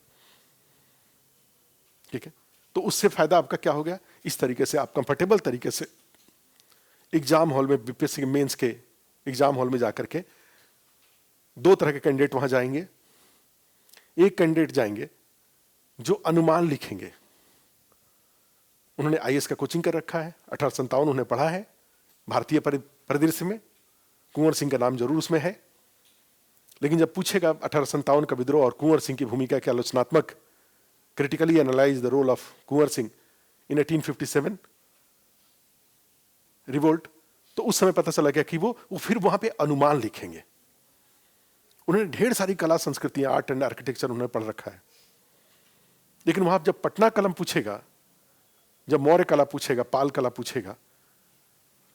ठीक है, तो उससे फायदा आपका क्या हो गया, इस तरीके से आप कंफर्टेबल तरीके से एग्जाम हॉल में, बीपीएससी के मेंस के एग्जाम हॉल में जाकर के दो तरह के कैंडिडेट वहां जाएंगे। एक कैंडिडेट जाएंगे जो अनुमान लिखेंगे, उन्होंने आईएएस का कोचिंग कर रखा है, 1857 उन्होंने पढ़ा है, भारतीय परिदृश्य में कुंवर सिंह का नाम जरूर उसमें है, लेकिन जब पूछेगा 1857 का विद्रोह और कुंवर सिंह की भूमिका के आलोचनात्मक, critically analyse the role of Kunwar Singh in 1857 revolt, तो उस समय पता चला गया कि वो फिर वहां पे अनुमान लिखेंगे। उन्होंने ढेर सारी कला संस्कृतियां, आर्ट एंड आर्किटेक्चर उन्होंने पढ़ रखा है, लेकिन वहां जब पटना कलम पूछेगा, जब मौर्य कला पूछेगा, पाल कला पूछेगा,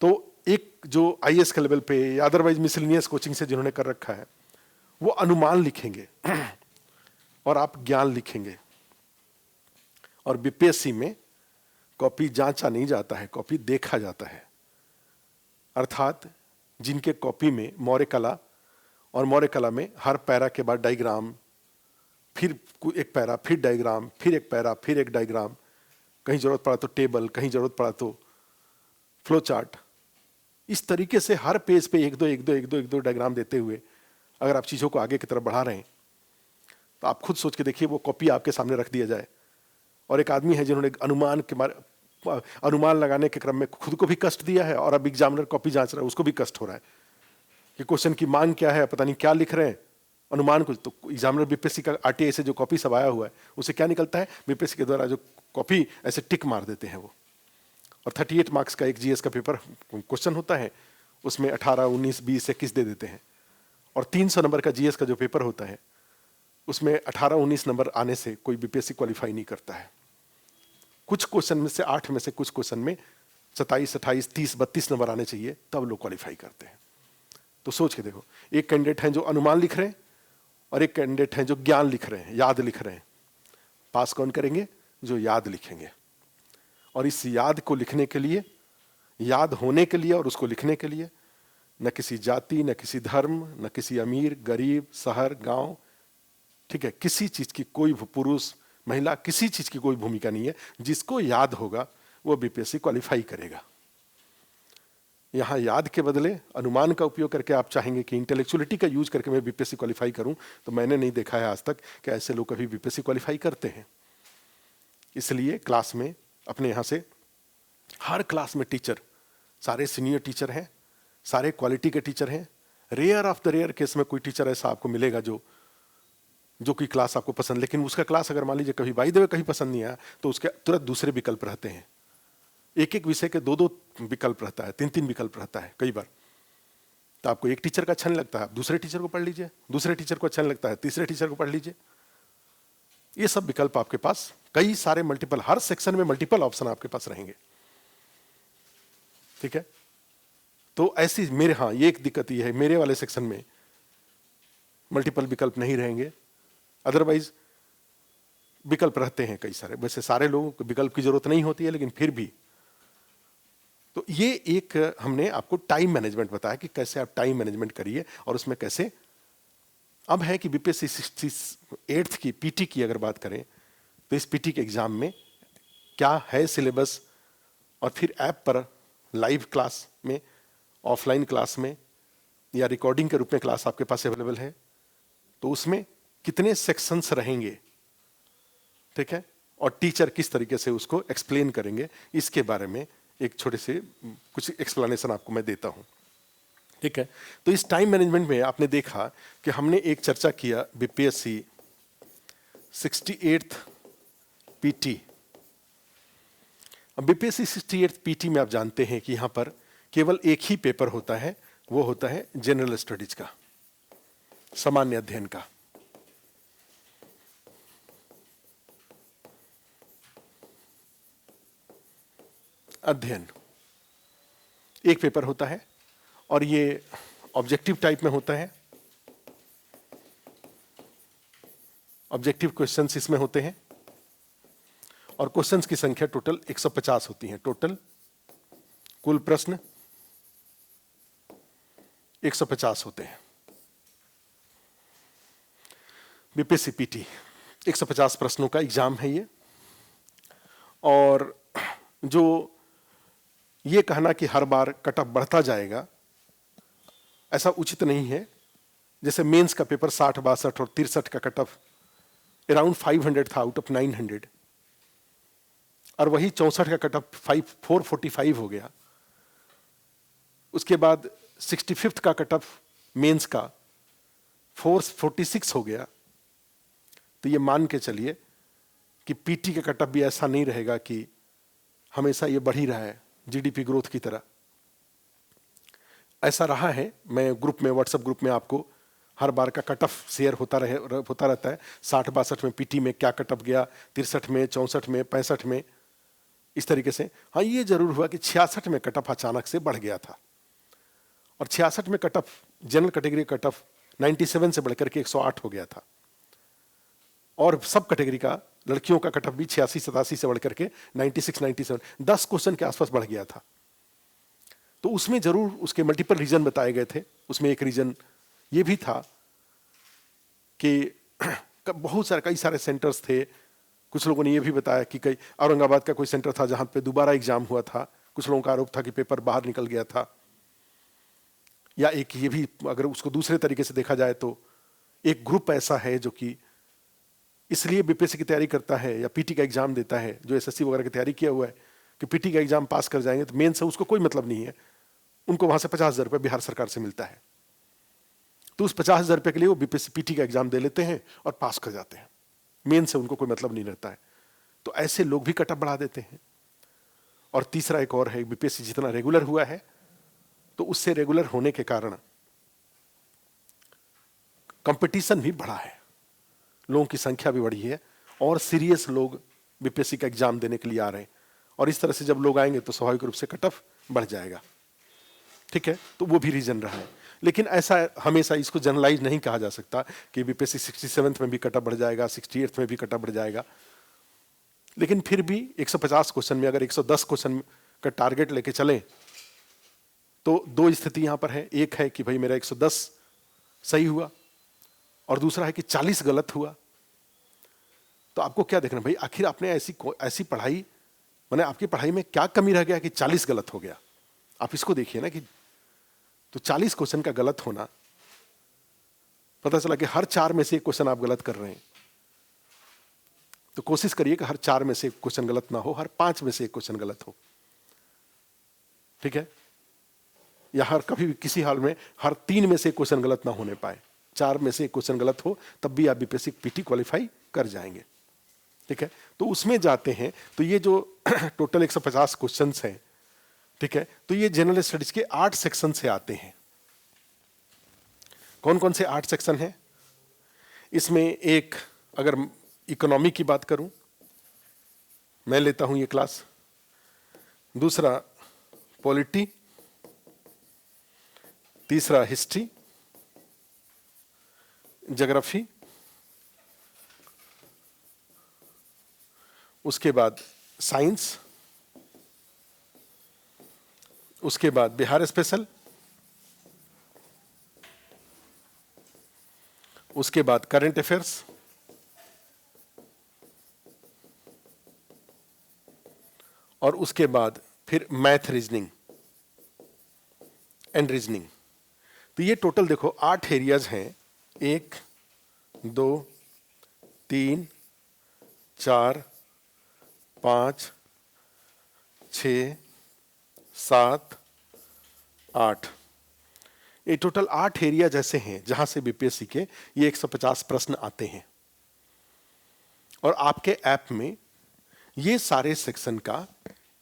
तो एक जो आईएएस के लेवल पे या अदरवाइज मिसलिनियस कोचिंग से जिन्होंने कर रखा है वो अनुमान लिखेंगे और आप ज्ञान लिखेंगे। और बीपीएससी में कॉपी जांचा नहीं जाता है, कॉपी देखा जाता है। अर्थात जिनके कॉपी में मौर्य कला, और मौर्य कला में हर पैरा के बाद डायग्राम, फिर एक पैरा, फिर डायग्राम, फिर एक पैरा, फिर एक डायग्राम, कहीं जरूरत पड़ा तो टेबल, कहीं जरूरत पड़ा तो फ्लो चार्ट, इस तरीके से हर पेज पे एक दो डायग्राम देते हुए अगर आप चीजों को आगे की तरफ बढ़ा रहे हैं तो आप खुद सोच के देखिए, वो कॉपी आपके सामने रख दिया जाए और एक आदमी है जिन्होंने अनुमान लगाने के क्रम में खुद को भी कष्ट दिया है और अब एग्जामिनर कॉपी जांच रहा है, उसको भी कष्ट हो रहा है कि क्वेश्चन की मांग क्या है, पता नहीं क्या लिख रहे हैं, अनुमान कुछ। तो एग्जामिनर बीपीएससी का आरटीआई से जो कॉपी सब आया हुआ है उसे क्या निकलता है, बीपीएससी के द्वारा जो कॉपी ऐसे टिक मार देते हैं वो। और 38 मार्क्स का एक जीएस का पेपर क्वेश्चन होता है, उसमें 18, 19, 20, 21 दे देते हैं। और 300 नंबर का जीएस का जो पेपर होता है उसमें 18, 19 नंबर आने से कोई बीपीएससी क्वालिफाई नहीं करता है। कुछ क्वेश्चन में से 8 में से कुछ क्वेश्चन में 27, 28, 30, 32 नंबर आने चाहिए, तब लोग क्वालिफाई करते हैं। तो सोच के देखो, एक कैंडिडेट है जो अनुमान लिख रहे हैं और एक कैंडिडेट है जो ज्ञान लिख रहे हैं, याद लिख रहे हैं। पास कौन करेंगे? जो याद लिखेंगे। और इस याद को लिखने के लिए, याद होने के लिए और उसको लिखने के लिए न किसी जाति, न किसी धर्म, न किसी अमीर गरीब, शहर गांव, ठीक है, किसी चीज की कोई पुरुष महिला, किसी चीज की कोई भूमिका नहीं है। जिसको याद होगा वो बीपीएससी क्वालिफाई करेगा। यहां याद के बदले अनुमान का उपयोग करके आप चाहेंगे कि इंटेलेक्चुअलिटी का यूज करके मैं बीपीएससी क्वालिफाई करूं, तो मैंने नहीं देखा है आज तक कि ऐसे लोग कभी बीपीएससी क्वालिफाई करते हैं। इसलिए क्लास में अपने यहां से, हर क्लास में टीचर, सारे सीनियर टीचर हैं, सारे क्वालिटी के टीचर हैं। Rare of the rare case में कोई टीचर ऐसा आपको मिलेगा जो कोई क्लास आपको पसंद, लेकिन उसका क्लास अगर मान लीजिए कभी बाय द वे कहीं पसंद नहीं आया तो उसके तुरंत दूसरे विकल्प रहते हैं। एक एक विषय के 2-2 विकल्प रहता है, 3-3 विकल्प रहता है कई बार। तो आपको एक टीचर का अच्छा नहीं लगता है, आप दूसरे टीचर को पढ़ लीजिए, दूसरे टीचर को अच्छा नहीं लगता है, तीसरे टीचर को पढ़ लीजिए। ये सब विकल्प आपके पास कई सारे मल्टीपल, हर सेक्शन में मल्टीपल ऑप्शन आपके पास रहेंगे। ठीक है, तो ऐसी मेरे, हाँ ये एक दिक्कत ये है, मेरे वाले सेक्शन में मल्टीपल विकल्प नहीं रहेंगे। अदरवाइज विकल्प रहते हैं कई सारे, वैसे सारे लोगों को विकल्प की जरूरत नहीं होती है, लेकिन फिर भी। तो ये एक हमने आपको टाइम मैनेजमेंट बताया कि कैसे आप टाइम मैनेजमेंट करिए और उसमें कैसे। अब है कि बीपीएससी 68 की पीटी की अगर बात करें तो इस पीटी के एग्जाम में क्या है सिलेबस, और फिर ऐप पर लाइव क्लास में, ऑफलाइन क्लास में या रिकॉर्डिंग के रूप में क्लास आपके पास अवेलेबल है, तो उसमें कितने सेक्शंस रहेंगे, ठीक है, और टीचर किस तरीके से उसको एक्सप्लेन करेंगे, इसके बारे में एक छोटे से कुछ एक्सप्लेनेशन आपको मैं देता हूं। ठीक है, तो इस टाइम मैनेजमेंट में आपने देखा कि हमने एक चर्चा किया बीपीएससी 68th पीटी। अब बीपीएससी 68th पीटी में आप जानते हैं कि यहां पर केवल एक ही पेपर होता है, वो होता है जनरल स्टडीज का, सामान्य अध्ययन का। अध्ययन एक पेपर होता है और ये ऑब्जेक्टिव टाइप में होता है। ऑब्जेक्टिव क्वेश्चंस इसमें होते हैं और क्वेश्चंस की संख्या टोटल 150 होती है। टोटल कुल प्रश्न 150 होते हैं। बीपीएससी पीटी 150 प्रश्नों का एग्जाम है ये। और जो ये कहना कि हर बार कट ऑफ बढ़ता जाएगा, ऐसा उचित नहीं है। जैसे मेंस का पेपर 60, 62 और 63 का कट ऑफ अराउंड 500 था आउट ऑफ 900, और वही 64 का कट ऑफ 445 हो गया। उसके बाद 65 का कट ऑफ मेंस का 446 हो गया। तो ये मान के चलिए कि पीटी का कट ऑफ भी ऐसा नहीं रहेगा कि हमेशा ये बढ़ ही रहा है जीडीपी ग्रोथ की तरह। ऐसा रहा है, मैं ग्रुप में, व्हाट्सएप ग्रुप में आपको हर बार का कट ऑफ शेयर होता रहता है। 60, 62 में पीटी में क्या कट ऑफ गया, 63 में, 64 में, 65 में, इस तरीके से। हाँ, ये जरूर हुआ कि 66 में कट ऑफ अचानक से बढ़ गया था, और 66 में cut off general category cut off 97 से बढ़कर के 108 हो गया था, और सब कैटेगरी का लड़कियों का कट ऑफ भी 86, 87 से बढ़कर के 96, 97, 10 क्वेश्चन के आसपास बढ़ गया था। तो उसमें जरूर उसके मल्टीपल रीजन बताए गए थे। उसमें एक रीजन ये भी था कि बहुत सारे, कई सारे सेंटर्स थे। कुछ लोगों ने ये भी बताया कि कई, औरंगाबाद का कोई सेंटर था जहां पे दोबारा एग्जाम हुआ था। कुछ लोगों का आरोप था कि पेपर बाहर निकल गया था। या एक ये भी, अगर उसको दूसरे तरीके से देखा जाए तो एक ग्रुप ऐसा है जो कि इसलिए बीपीएससी की तैयारी करता है या पीटी का एग्जाम देता है, जो एसएससी वगैरह की तैयारी किया हुआ है कि पीटी का एग्जाम पास कर जाएंगे तो मेन से उसको कोई मतलब नहीं है। उनको वहां से 50,000 रुपये बिहार सरकार से मिलता है, तो उस 50,000 रुपये के लिए वो बीपीएससी पीटी का एग्जाम दे लेते हैं और पास कर जाते हैं। मेन से उनको कोई मतलब नहीं रहता है। तो ऐसे लोग भी कट ऑफ बढ़ा देते हैं। और तीसरा एक और है, बीपीएससी जितना रेगुलर हुआ है तो उससे रेगुलर होने के कारण कंपटीशन भी बढ़ा है, लोगों की संख्या भी बढ़ी है, और सीरियस लोग बीपीएससी का एग्जाम देने के लिए आ रहे हैं। और इस तरह से जब लोग आएंगे तो स्वाभाविक रूप से कट ऑफ बढ़ जाएगा। ठीक है, तो वो भी रीजन रहा है। लेकिन ऐसा हमेशा इसको जनरलाइज नहीं कहा जा सकता कि बीपीएससी 67 में भी कट ऑफ बढ़ जाएगा, 68 में भी कट ऑफ बढ़ जाएगा। लेकिन फिर भी 150 क्वेश्चन में अगर 110 क्वेश्चन का टारगेट लेके चलें तो दो स्थिति यहां पर है। एक है कि भाई मेरा 110 सही हुआ, और दूसरा है कि 40 गलत हुआ। तो आपको क्या देखना भाई, आखिर आपने ऐसी पढ़ाई, माने आपकी पढ़ाई में क्या कमी रह गया कि 40 गलत हो गया। आप इसको देखिए ना कि तो 40 क्वेश्चन का गलत होना, पता चला कि हर 4 में से एक क्वेश्चन आप गलत कर रहे हैं। तो कोशिश करिए कि हर 4 में से एक क्वेश्चन गलत ना हो, हर 5 में से एक क्वेश्चन गलत हो। ठीक है, या हर कभी भी किसी हाल में हर 3 में से एक क्वेश्चन गलत ना होने पाए। 4 में से एक क्वेश्चन गलत हो तब भी आप बीपीएससी पीटी क्वालिफाई कर जाएंगे। ठीक है, तो उसमें जाते हैं तो ये जो टोटल 150 क्वेश्चंस हैं, ठीक है, तो ये जनरल स्टडीज के 8 सेक्शन से आते हैं। कौन कौन से 8 सेक्शन हैं इसमें? एक, अगर इकोनॉमी की बात करूं, मैं लेता हूं ये क्लास। दूसरा पॉलिटी, तीसरा हिस्ट्री, ज्योग्राफी, उसके बाद साइंस, उसके बाद बिहार स्पेशल, उसके बाद करंट अफेयर्स, और उसके बाद फिर मैथ, रीजनिंग एंड रीजनिंग। तो ये टोटल देखो 8 एरियाज हैं। 1, 2, 3, 4, 5, 6, 7, 8। ये टोटल 8 एरिया जैसे हैं जहां से बीपीएससी के ये 150 प्रश्न आते हैं। और आपके ऐप में ये सारे सेक्शन का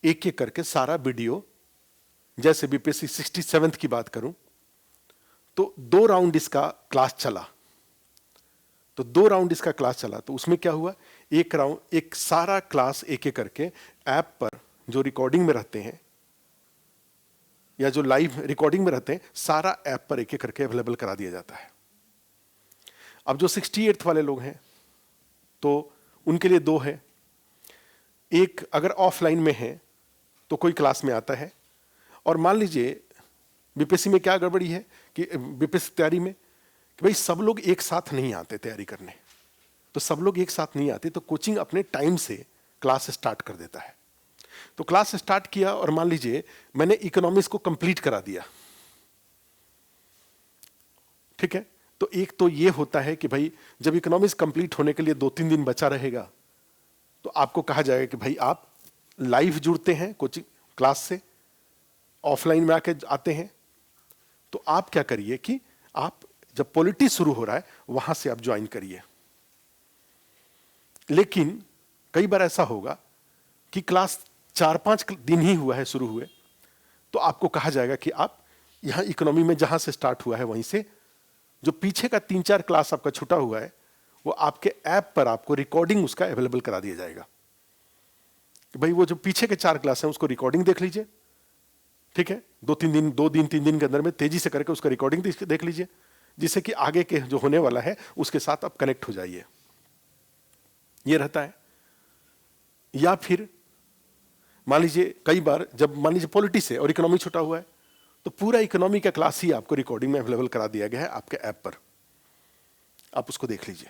एक एक करके सारा वीडियो, जैसे बीपीएससी 67 की बात करूं तो 2 राउंड इसका क्लास चला। तो 2 राउंड इसका क्लास चला, तो उसमें क्या हुआ, एक राउंड, एक सारा क्लास एक एक करके ऐप पर जो रिकॉर्डिंग में रहते हैं या जो लाइव रिकॉर्डिंग में रहते हैं, सारा ऐप पर एक एक करके अवेलेबल करा दिया जाता है। अब जो 68th वाले लोग हैं तो उनके लिए दो है। एक, अगर ऑफलाइन में है तो कोई क्लास में आता है, और मान लीजिए बीपीएससी में क्या गड़बड़ी है कि बीपीएससी तैयारी में कि भाई सब लोग एक साथ नहीं आते तैयारी करने, तो सब लोग एक साथ नहीं आते तो कोचिंग अपने टाइम से क्लास स्टार्ट कर देता है। तो क्लास स्टार्ट किया और मान लीजिए मैंने इकोनॉमिक्स को कंप्लीट करा दिया, ठीक है। तो एक तो ये होता है कि भाई जब इकोनॉमिक्स कंप्लीट होने के लिए 2-3 दिन बचा रहेगा तो आपको कहा जाएगा कि भाई आप लाइव जुड़ते हैं कोचिंग क्लास से, ऑफलाइन में आके आते हैं, तो आप क्या करिए कि आप जब पॉलिटी शुरू हो रहा है वहां से आप ज्वाइन करिए। लेकिन कई बार ऐसा होगा कि क्लास 4-5 दिन ही हुआ है शुरू हुए, तो आपको कहा जाएगा कि आप यहां इकोनॉमी में जहां से स्टार्ट हुआ है वहीं से जो पीछे का 3-4 क्लास आपका छूटा हुआ है वो आपके ऐप पर आपको रिकॉर्डिंग उसका अवेलेबल करा दिया जाएगा कि भाई वो जो पीछे के 4 क्लास हैं उसको रिकॉर्डिंग देख लीजिए, ठीक है। 2-3 दिन के अंदर में तेजी से करके उसका रिकॉर्डिंग देख लीजिए, जिससे कि आगे के जो होने वाला है उसके साथ आप कनेक्ट हो जाइए, ये रहता है। या फिर मान लीजिए कई बार जब मान लीजिए पॉलिटी से और इकोनॉमी छुटा हुआ है तो पूरा इकोनॉमी का क्लास ही आपको रिकॉर्डिंग में अवेलेबल करा दिया गया है आपके ऐप पर, आप उसको देख लीजिए।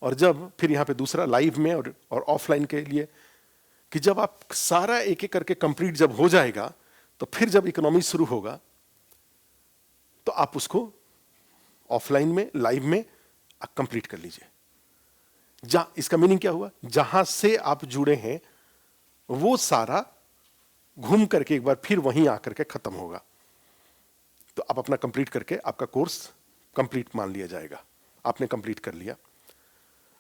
और जब फिर यहां पे दूसरा लाइव में और ऑफलाइन के लिए कि जब आप सारा एक एक करके कंप्लीट जब हो जाएगा तो फिर जब इकोनॉमी शुरू होगा तो आप उसको ऑफलाइन में लाइव में कंप्लीट कर लीजिए। इसका मीनिंग क्या हुआ, जहां से आप जुड़े हैं वो सारा घूम करके एक बार फिर वहीं आकर के खत्म होगा, तो आप अपना कंप्लीट करके आपका कोर्स कंप्लीट मान लिया जाएगा, आपने कंप्लीट कर लिया।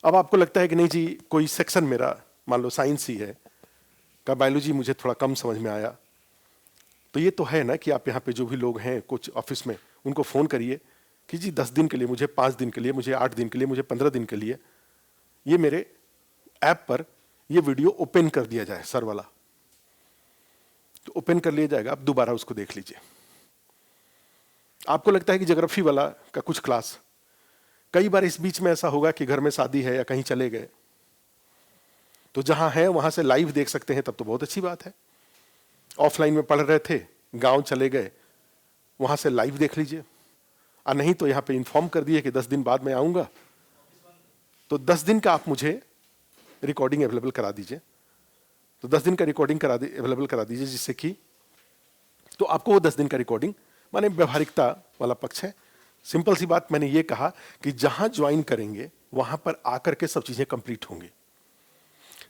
अब आपको लगता है कि नहीं जी कोई सेक्शन मेरा मान लो साइंस ही है का बायोलॉजी मुझे थोड़ा कम समझ में आया, तो ये तो है ना कि आप यहाँ पे जो भी लोग हैं कुछ ऑफिस में उनको फ़ोन करिए कि जी 10 दिन के लिए, मुझे 5 दिन के लिए, मुझे 8 दिन के लिए, मुझे 15 दिन के लिए ये मेरे ऐप पर ये वीडियो ओपन कर दिया जाए सर वाला, तो ओपन कर लिया जाएगा, आप दोबारा उसको देख लीजिए। आपको लगता है कि ज्योग्राफी वाला का कुछ क्लास, कई बार इस बीच में ऐसा होगा कि घर में शादी है या कहीं चले गए, तो जहां है वहां से लाइव देख सकते हैं, तब तो बहुत अच्छी बात है। ऑफलाइन में पढ़ रहे थे, गांव चले गए, वहां से लाइव देख लीजिए, और नहीं तो यहां पे इन्फॉर्म कर दिए कि 10 दिन बाद मैं आऊंगा, तो 10 दिन का आप मुझे रिकॉर्डिंग अवेलेबल करा दीजिए। तो 10 दिन का रिकॉर्डिंग अवेलेबल करा दीजिए, जिससे कि तो आपको वो 10 दिन का रिकॉर्डिंग, माने व्यवहारिकता वाला पक्ष है। सिंपल सी बात मैंने ये कहा कि जहां ज्वाइन करेंगे वहां पर आकर के सब चीजें कंप्लीट होंगी।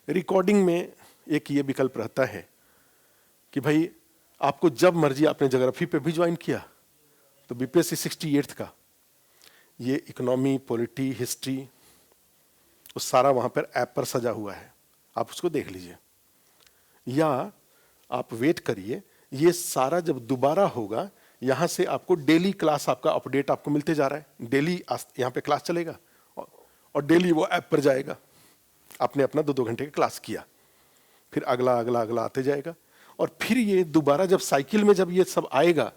रिकॉर्डिंग में एक ये विकल्प रहता है कि भाई आपको जब मर्जी, आपने ज्योग्राफी पे भी ज्वाइन किया तो बीपीएससी 68 का ये इकोनॉमी, पॉलिटी, हिस्ट्री वो सारा वहां पर ऐप पर सजा हुआ है, आप उसको देख लीजिए। या आप वेट करिए, ये सारा जब दोबारा होगा यहां से आपको डेली क्लास आपका अपडेट आपको मिलते जा रहा है, डेली यहां पे क्लास चलेगा और डेली वो ऐप पर जाएगा। आपने अपना 2-2 घंटे का क्लास किया, फिर अगला अगला अगला आते जाएगा, और फिर ये दोबारा जब साइकिल में जब ये सब आएगा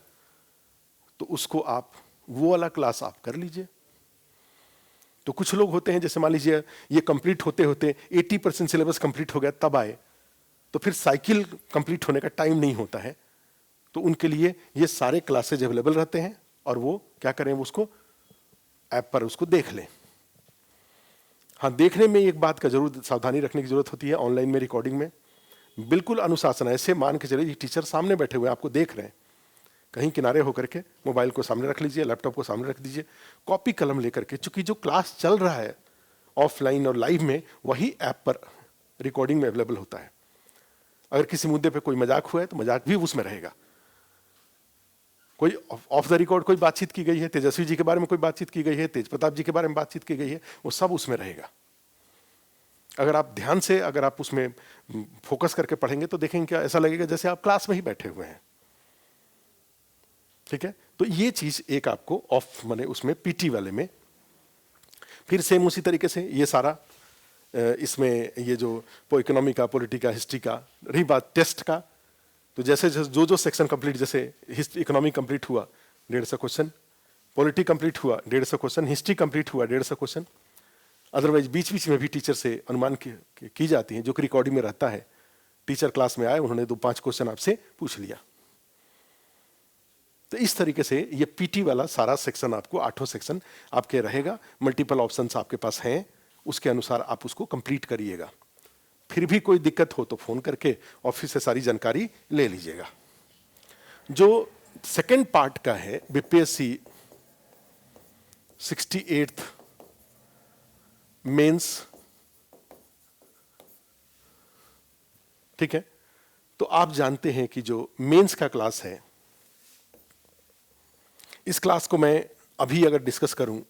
तो उसको आप वो वाला क्लास आप कर लीजिए। तो कुछ लोग होते हैं जैसे मान लीजिए ये कंप्लीट होते होते 80% सिलेबस कंप्लीट हो गया तब आए, तो फिर साइकिल कंप्लीट होने का टाइम नहीं होता है, तो उनके लिए ये सारे क्लासेज अवेलेबल रहते हैं और वो क्या करें, उसको ऐप पर उसको देख लें। हाँ, देखने में एक बात का जरूर सावधानी रखने की जरूरत होती है ऑनलाइन में रिकॉर्डिंग में, बिल्कुल अनुशासन। ऐसे मान के चलिए टीचर सामने बैठे हुए आपको देख रहे हैं, कहीं किनारे होकर के मोबाइल को सामने रख लीजिए, लैपटॉप को सामने रख दीजिए, कॉपी कलम लेकर के, चूंकि जो क्लास चल रहा है ऑफलाइन और लाइव में वही ऐप पर रिकॉर्डिंग में अवेलेबल होता है। अगर किसी मुद्दे पे कोई मजाक हुआ है तो मजाक भी उसमें रहेगा, कोई ऑफ द रिकॉर्ड कोई बातचीत की गई है, तेजस्वी जी के बारे में कोई बातचीत की गई है, तेज प्रताप जी के बारे में बातचीत की गई है, वो सब उसमें रहेगा। अगर आप ध्यान से अगर आप उसमें फोकस करके पढ़ेंगे तो देखेंगे क्या, ऐसा लगेगा जैसे आप क्लास में ही बैठे हुए हैं। ठीक है, तो ये चीज एक आपको ऑफ माने उसमें पीटी वाले में। फिर सेम उसी तरीके से ये सारा इसमें ये जो इकोनॉमी का, पॉलिटी का, हिस्ट्री का, रही बात टेस्ट का, तो जैसे जो सेक्शन कंप्लीट, जैसे इकोनॉमी कंप्लीट हुआ 150 क्वेश्चन, पॉलिटी कंप्लीट हुआ 150 क्वेश्चन, हिस्ट्री कंप्लीट हुआ 150 क्वेश्चन, अदरवाइज बीच बीच में भी टीचर से अनुमान की जाती है, जो कि रिकॉर्डिंग में रहता है। टीचर क्लास में आए, उन्होंने 2-5 क्वेश्चन आपसे पूछ लिया। तो इस तरीके से ये पीटी वाला सारा सेक्शन आपको 8 सेक्शन आपके रहेगा। मल्टीपल ऑप्शंस आपके पास हैं, उसके अनुसार आप उसको कंप्लीट करिएगा। फिर भी कोई दिक्कत हो तो फोन करके ऑफिस से सारी जानकारी ले लीजिएगा। जो सेकेंड पार्ट का है बीपीएससी 68th मेंस, ठीक है। तो आप जानते हैं कि जो मेंस का क्लास है, इस क्लास को मैं अभी अगर डिस्कस करूं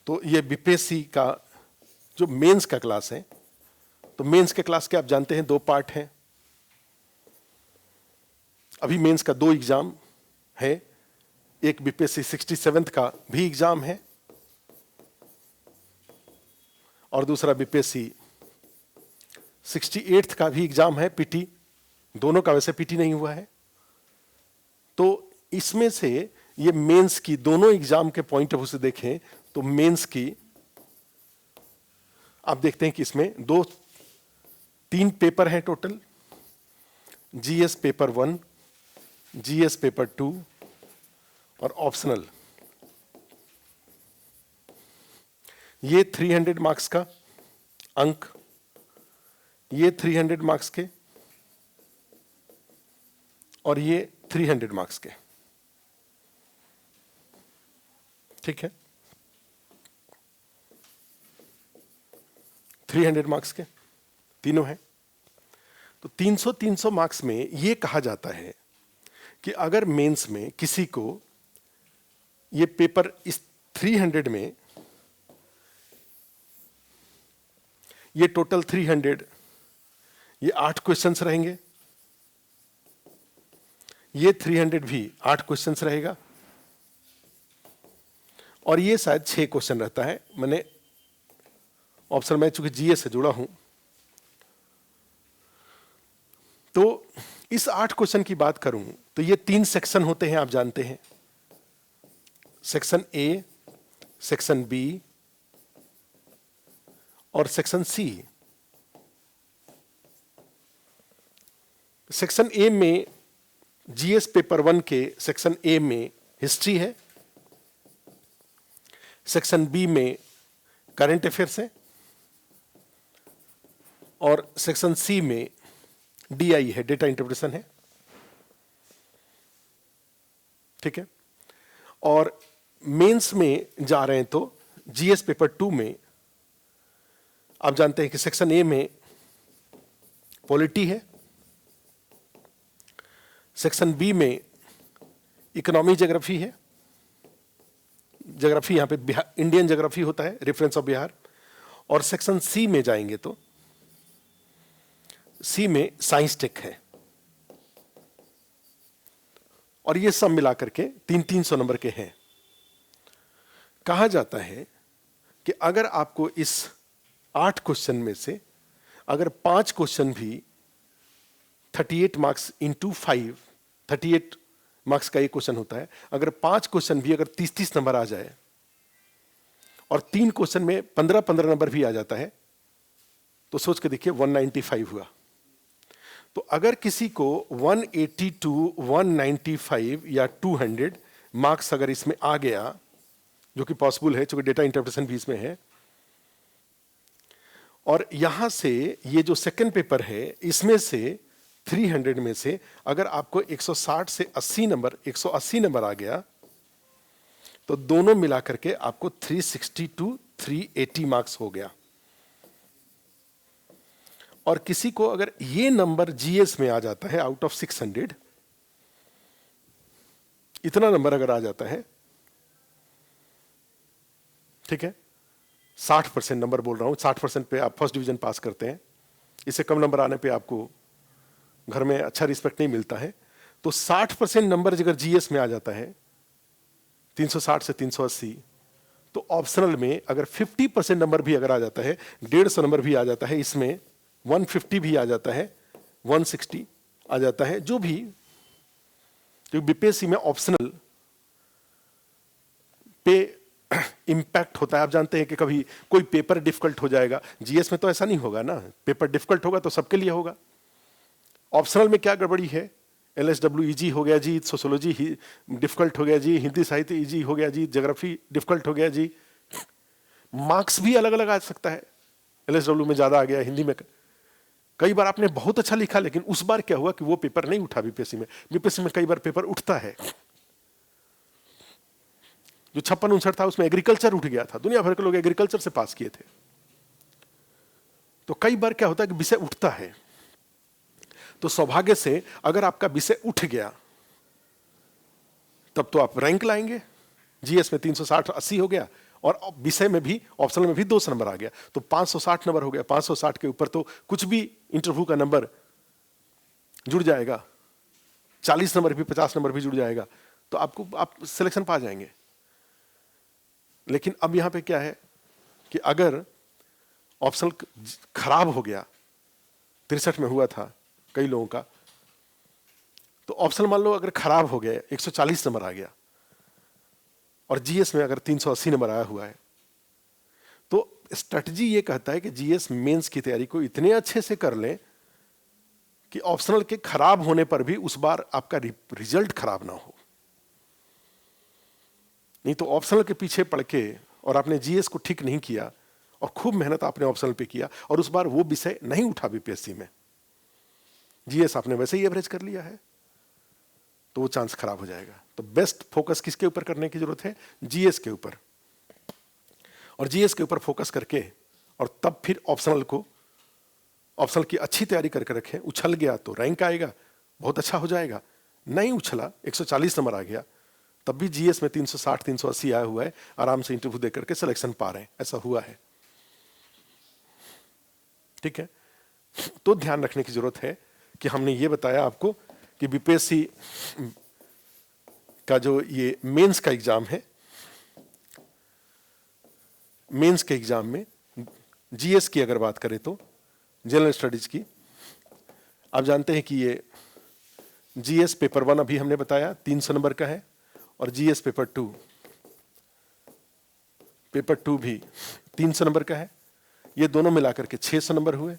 तो ये बीपीएससी का जो मेंस का क्लास है, तो मेंस के क्लास के आप जानते हैं 2 पार्ट हैं। अभी मेंस का 2 एग्जाम है, एक बीपीएससी 67th का भी एग्जाम है और दूसरा बीपीएससी 68th का भी एग्जाम है, पीटी। दोनों का वैसे पीटी नहीं हुआ है। तो इसमें से ये मेंस की दोनों एग्जाम के पॉइंट ऑफ व्यू से देखें तो मेंस की आप देखते हैं कि इसमें 3 पेपर हैं total. GS paper 1, GS paper 2 और ऑप्शनल। ये 300 मार्क्स का अंक, ये 300 मार्क्स के और ये 300 मार्क्स के, ठीक है। 300 मार्क्स के तीनों हैं। तो 300-300 मार्क्स में ये कहा जाता है कि अगर मेंस में किसी को ये पेपर इस 300 में, ये टोटल 300, ये 8 क्वेश्चंस रहेंगे, ये 300 भी 8 क्वेश्चंस रहेगा और ये शायद 6 क्वेश्चन रहता है। मैंने ऑप्शन में चूंकि जीएस से जुड़ा हूं तो इस 8 क्वेश्चन की बात करूं तो ये 3 सेक्शन होते हैं, आप जानते हैं। सेक्शन ए, सेक्शन बी और सेक्शन सी। सेक्शन ए में जीएस पेपर 1 के सेक्शन ए में हिस्ट्री है, सेक्शन बी में करंट अफेयर्स है और सेक्शन सी में डीआई है, डेटा इंटरप्रिटेशन है, ठीक है। और मेंस में जा रहे हैं तो जीएस पेपर 2 में आप जानते हैं कि सेक्शन ए में पॉलिटी है, सेक्शन बी में इकोनॉमी ज्योग्राफी है, ज्योग्राफी यहां पे इंडियन ज्योग्राफी होता है, रेफरेंस ऑफ बिहार। और सेक्शन सी में जाएंगे तो सी में साइंस टेक है। और ये सब मिलाकर के 300 नंबर के हैं। कहा जाता है कि अगर आपको इस 8 क्वेश्चन में से अगर 5 क्वेश्चन भी 38 मार्क्स इंटू 5, 38 मार्क्स का एक क्वेश्चन होता है, अगर 5 क्वेश्चन भी अगर 30-30 नंबर आ जाए और 3 क्वेश्चन में 15-15 नंबर भी आ जाता है तो सोच के देखिए 195 हुआ। तो अगर किसी को 182, 195 या 200 मार्क्स अगर इसमें आ गया, जो कि पॉसिबल है क्योंकि डेटा इंटरप्रिटेशन भी इसमें है, और यहां से ये जो सेकंड पेपर है इसमें से 300 में से अगर आपको 160 से 80 नंबर 180 नंबर आ गया तो दोनों मिलाकर के आपको 360 to 380 मार्क्स हो गया। और किसी को अगर ये नंबर जीएस में आ जाता है आउट ऑफ 600, इतना नंबर अगर आ जाता है, ठीक है, 60% नंबर बोल रहा हूं, 60% पे आप फर्स्ट डिवीजन पास करते हैं, इससे कम नंबर आने पे आपको घर में अच्छा रिस्पेक्ट नहीं मिलता है। तो 60% नंबर अगर जीएस में आ जाता है 360 से 380, तो ऑप्शनल में अगर 50% नंबर भी अगर आ जाता है, 150 नंबर भी आ जाता है, इसमें 150 भी आ जाता है, 160 आ जाता है, जो भी, क्योंकि बीपीएससी में ऑप्शनल पे इम्पैक्ट होता है। आप जानते हैं कि कभी कोई पेपर डिफिकल्ट हो जाएगा, जीएस में तो ऐसा नहीं होगा ना, पेपर डिफिकल्ट होगा तो सबके लिए होगा। ऑप्शनल में क्या गड़बड़ी है, एलएसडब्ल्यू इजी हो गया जी, सोशियोलॉजी डिफिकल्ट हो गया जी, हिंदी साहित्य इजी हो गया जी, ज्योग्राफी डिफिकल्ट हो गया जी। मार्क्स भी अलग अलग आ सकता है, एलएसडब्ल्यू में ज्यादा आ गया, हिंदी में कई बार आपने बहुत अच्छा लिखा लेकिन उस बार क्या हुआ कि वो पेपर नहीं उठा बीपीएससी में। बीपीएससी में कई बार पेपर उठता है, जो 56-59 था उसमें एग्रीकल्चर उठ गया था, दुनिया भर के लोग एग्रीकल्चर से पास किए थे। तो कई बार क्या होता है कि विषय उठता है, तो सौभाग्य से अगर आपका विषय उठ गया तब तो आप रैंक लाएंगे। जीएस में 360-80 हो गया और विषय में भी, ऑप्शनल में भी 200 नंबर आ गया, तो 560 नंबर हो गया। 560 के ऊपर तो कुछ भी इंटरव्यू का नंबर जुड़ जाएगा, 40 नंबर भी, 50 नंबर भी जुड़ जाएगा, तो आप सिलेक्शन पा जाएंगे। लेकिन अब यहां पे क्या है कि अगर ऑप्शनल खराब हो गया, 63 में हुआ था कई लोगों का, तो ऑप्शनल मान लो अगर खराब हो गया, 140 नंबर आ गया, और जीएस में अगर 380 नंबर आया हुआ है, तो स्ट्रेटजी ये कहता है कि जीएस मेंस की तैयारी को इतने अच्छे से कर लें कि ऑप्शनल के खराब होने पर भी उस बार आपका रिजल्ट खराब ना हो। नहीं तो ऑप्शनल के पीछे पड़ के और आपने जीएस को ठीक नहीं किया और खूब मेहनत आपने ऑप्शनल पे किया और उस बार वो विषय नहीं उठा बीपीएससी में, जीएस आपने वैसे ही एवरेज कर लिया है, तो वो चांस खराब हो जाएगा। तो बेस्ट फोकस किसके ऊपर करने की जरूरत है, जीएस के ऊपर, और जीएस के ऊपर फोकस करके और तब फिर ऑप्शनल की अच्छी तैयारी करके रखें। उछल गया तो रैंक आएगा, बहुत अच्छा हो जाएगा, नहीं उछला 140 नंबर आ गया तब भी जीएस में 360-380 आया हुआ है, आराम से इंटरव्यू देकर के सिलेक्शन पा रहे हैं, ऐसा हुआ है। ठीक है, तो ध्यान रखने की जरूरत है कि हमने ये बताया आपको कि बीपीएससी का जो ये मेंस का एग्जाम है, मेंस के एग्जाम में जीएस की अगर बात करें तो जनरल स्टडीज की, आप जानते हैं कि ये जीएस पेपर 1 अभी हमने बताया 300 नंबर का है, और जीएस पेपर 2 भी 300 नंबर का है। ये दोनों मिलाकर के 600 नंबर हुए।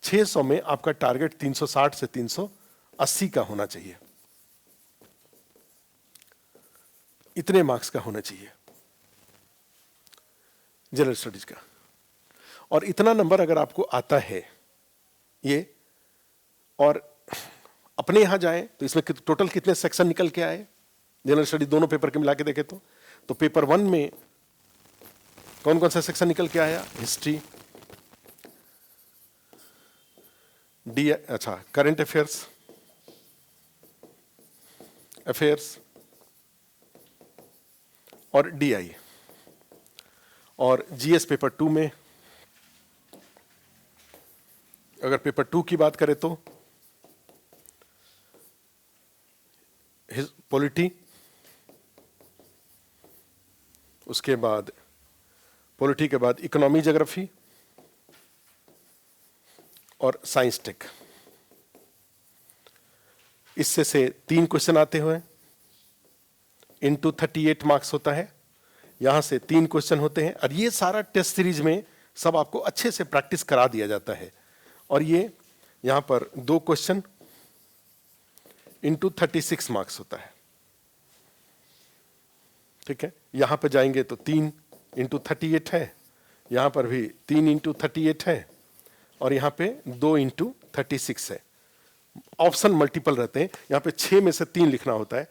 600 में आपका टारगेट 360 से 380 का होना चाहिए, इतने मार्क्स का होना चाहिए जनरल स्टडीज का। और इतना नंबर अगर आपको आता है ये, और अपने यहां जाए तो इसमें टोटल कितने सेक्शन निकल के आए जनरल स्टडी दोनों पेपर के मिला के देखे तो पेपर 1 में कौन कौन सा सेक्शन निकल के आया, हिस्ट्री, करंट अफेयर्स और डीआई। और जीएस पेपर 2 में अगर पेपर 2 की बात करें तो पॉलिटी, उसके बाद पॉलिटी के बाद इकोनॉमी, ज्योग्राफी और साइंस टेक। इससे से 3 क्वेश्चन आते हुए इनटू 38 मार्क्स होता है, यहां से 3 क्वेश्चन होते हैं, और ये सारा टेस्ट सीरीज में सब आपको अच्छे से प्रैक्टिस करा दिया जाता है। और ये यहां पर 2 क्वेश्चन इनटू 36 मार्क्स होता है। ठीक है, यहां पर जाएंगे तो 3 इंटू 38 है, यहां पर भी 3 इंटू 38 है, और यहां पे 2 इंटू 36 है। ऑप्शन मल्टीपल रहते हैं, यहां पे 6 में से 3 लिखना होता है,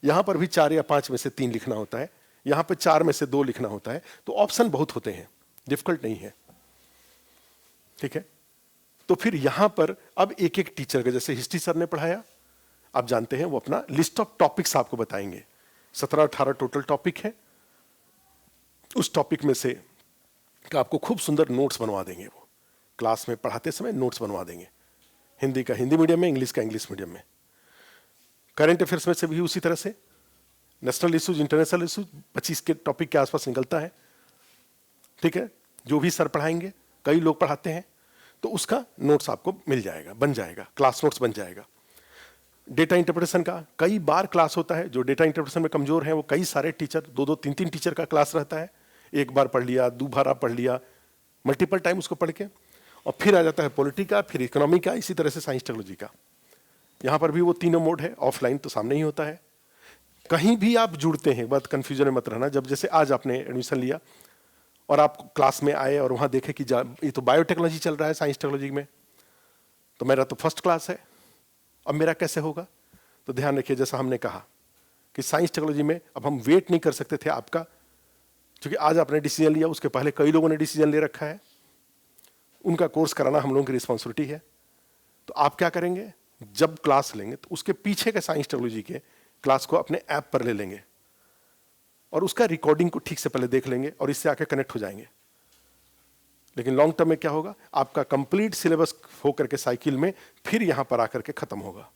यहां पर भी 4 या 5 में से 3 लिखना होता है, यहां पे 4 में से 2 लिखना होता है। तो ऑप्शन बहुत होते हैं, डिफिकल्ट नहीं है। ठीक है, तो फिर यहां पर अब एक एक टीचर का, जैसे हिस्ट्री सर ने पढ़ाया, आप जानते हैं वो अपना लिस्ट ऑफ टॉपिक्स आपको बताएंगे, 17-18 टोटल टॉपिक है, उस टॉपिक में से आपको खूब सुंदर नोट्स बनवा देंगे, वो क्लास में पढ़ाते समय नोट्स बनवा देंगे, हिंदी का हिंदी मीडियम में, इंग्लिश का इंग्लिश मीडियम में। करंट अफेयर्स में से भी उसी तरह से नेशनल इश्यूज, इंटरनेशनल इश्यूज 25 के टॉपिक के आसपास निकलता है। ठीक है, जो भी सर पढ़ाएंगे, कई लोग पढ़ाते हैं, तो उसका नोट्स आपको मिल जाएगा, बन जाएगा, क्लास नोट्स बन जाएगा। डेटा इंटरप्रिटेशन का कई बार क्लास होता है। जो डेटा इंटरप्रिटेशन में कमजोर है वो कई सारे टीचर, 2-2, 3-3 टीचर का क्लास रहता है। एक बार पढ़ लिया, दोबारा पढ़ लिया, मल्टीपल टाइम उसको पढ़ के, और फिर आ जाता है पॉलिटी का, फिर इकोनॉमी का, इसी तरह से साइंस टेक्नोलॉजी का। यहाँ पर भी वो तीनों मोड है। ऑफलाइन तो सामने ही होता है। कहीं भी आप जुड़ते हैं, बात कन्फ्यूजन में मत रहना। जब जैसे आज आपने एडमिशन लिया और आप क्लास में आए और वहाँ देखे कि ये तो बायोटेक्नोलॉजी चल रहा है साइंस टेक्नोलॉजी में, तो मेरा तो फर्स्ट क्लास है, अब मेरा कैसे होगा? तो ध्यान रखिए, जैसा हमने कहा कि साइंस टेक्नोलॉजी में अब हम वेट नहीं कर सकते थे आपका, क्योंकि आज आपने डिसीजन लिया, उसके पहले कई लोगों ने डिसीजन ले रखा है, उनका कोर्स कराना हम लोगों की रिस्पॉन्सिबिलिटी है। तो आप क्या करेंगे, जब क्लास लेंगे तो उसके पीछे के साइंस टेक्नोलॉजी के क्लास को अपने ऐप पर ले लेंगे और उसका रिकॉर्डिंग को ठीक से पहले देख लेंगे और इससे आके कनेक्ट हो जाएंगे। लेकिन लॉन्ग टर्म में क्या होगा, आपका कंप्लीट सिलेबस होकर के साइकिल में फिर यहां पर आकर के खत्म होगा।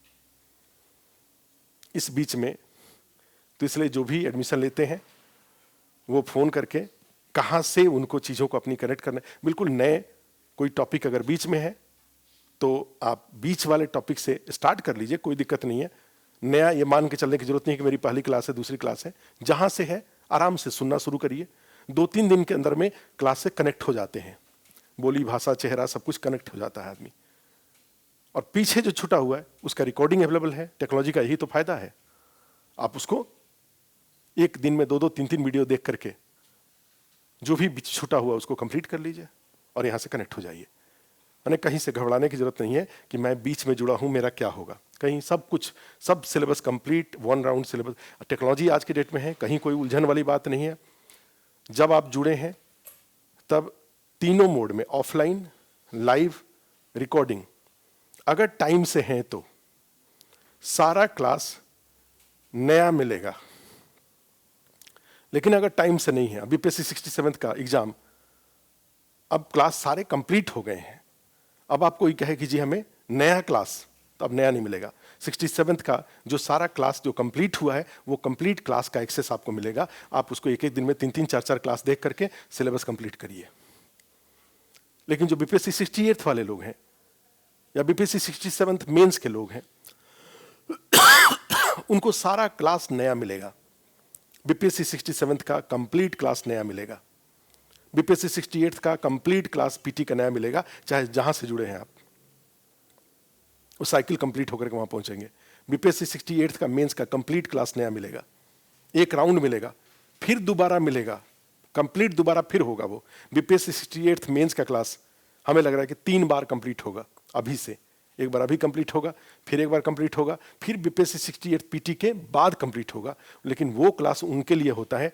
इस बीच में तो इसलिए जो भी एडमिशन लेते हैं वो फोन करके कहां से उनको चीजों को अपनी कनेक्ट करना है। बिल्कुल नए कोई टॉपिक अगर बीच में है तो आप बीच वाले टॉपिक से स्टार्ट कर लीजिए, कोई दिक्कत नहीं है। नया ये मान के चलने की जरूरत नहीं है कि मेरी पहली क्लास है, दूसरी क्लास है। जहां से है आराम से सुनना शुरू करिए। 2-3 दिन के अंदर में क्लास से कनेक्ट हो जाते हैं, बोली भाषा चेहरा सब कुछ कनेक्ट हो जाता है आदमी। और पीछे जो छूटा हुआ है उसका रिकॉर्डिंग अवेलेबल है। टेक्नोलॉजी का यही तो फायदा है। आप उसको एक दिन में 2-2, 3-3 वीडियो देख करके जो भी छूटा हुआ उसको कंप्लीट कर लीजिए और यहां से कनेक्ट हो जाइए। मैंने कहीं से घबराने की जरूरत नहीं है कि मैं बीच में जुड़ा हूं, मेरा क्या होगा। कहीं सब कुछ, सब syllabus complete, 1 round syllabus. Technology आज के डेट में है, कहीं कोई उलझन वाली बात नहीं है। जब आप जुड़े हैं तब तीनों मोड में, ऑफलाइन, लाइव, रिकॉर्डिंग, अगर टाइम से हैं तो सारा क्लास नया मिलेगा। लेकिन अगर टाइम से नहीं है, अभी बीपीएससी 67 का एग्जाम, अब क्लास सारे कंप्लीट हो गए हैं, अब आप कोई कहे कि जी हमें नया क्लास, तो अब नया नहीं मिलेगा। 67 का जो सारा क्लास जो कंप्लीट हुआ है वो कंप्लीट क्लास का एक्सेस आपको मिलेगा। आप उसको एक एक दिन में 3-3, 4-4 क्लास देख करके सिलेबस कंप्लीट करिए। लेकिन जो बीपीएससी 68 वाले लोग हैं या बीपीएससी 67 मेंस के लोग हैं उनको सारा क्लास नया मिलेगा। बीपीएससी 67 का कंप्लीट क्लास नया मिलेगा। बीपीएससी 68 का कंप्लीट क्लास पीटी का नया मिलेगा, चाहे जहां से जुड़े हैं आप। वो साइकिल कंप्लीट होकर के वहां पहुंचेंगे। बीपीएससी 68 का मेंस का कंप्लीट क्लास नया मिलेगा, एक राउंड मिलेगा, फिर दोबारा मिलेगा, कंप्लीट दोबारा फिर होगा। वो बीपीएससी 68 मेंस का क्लास हमें लग रहा है कि 3 बार कंप्लीट होगा अभी से। एक बार अभी कंप्लीट होगा, फिर एक बार कंप्लीट होगा, फिर बीपीएससी 68 पीटी के बाद कंप्लीट होगा। लेकिन वो क्लास उनके लिए होता है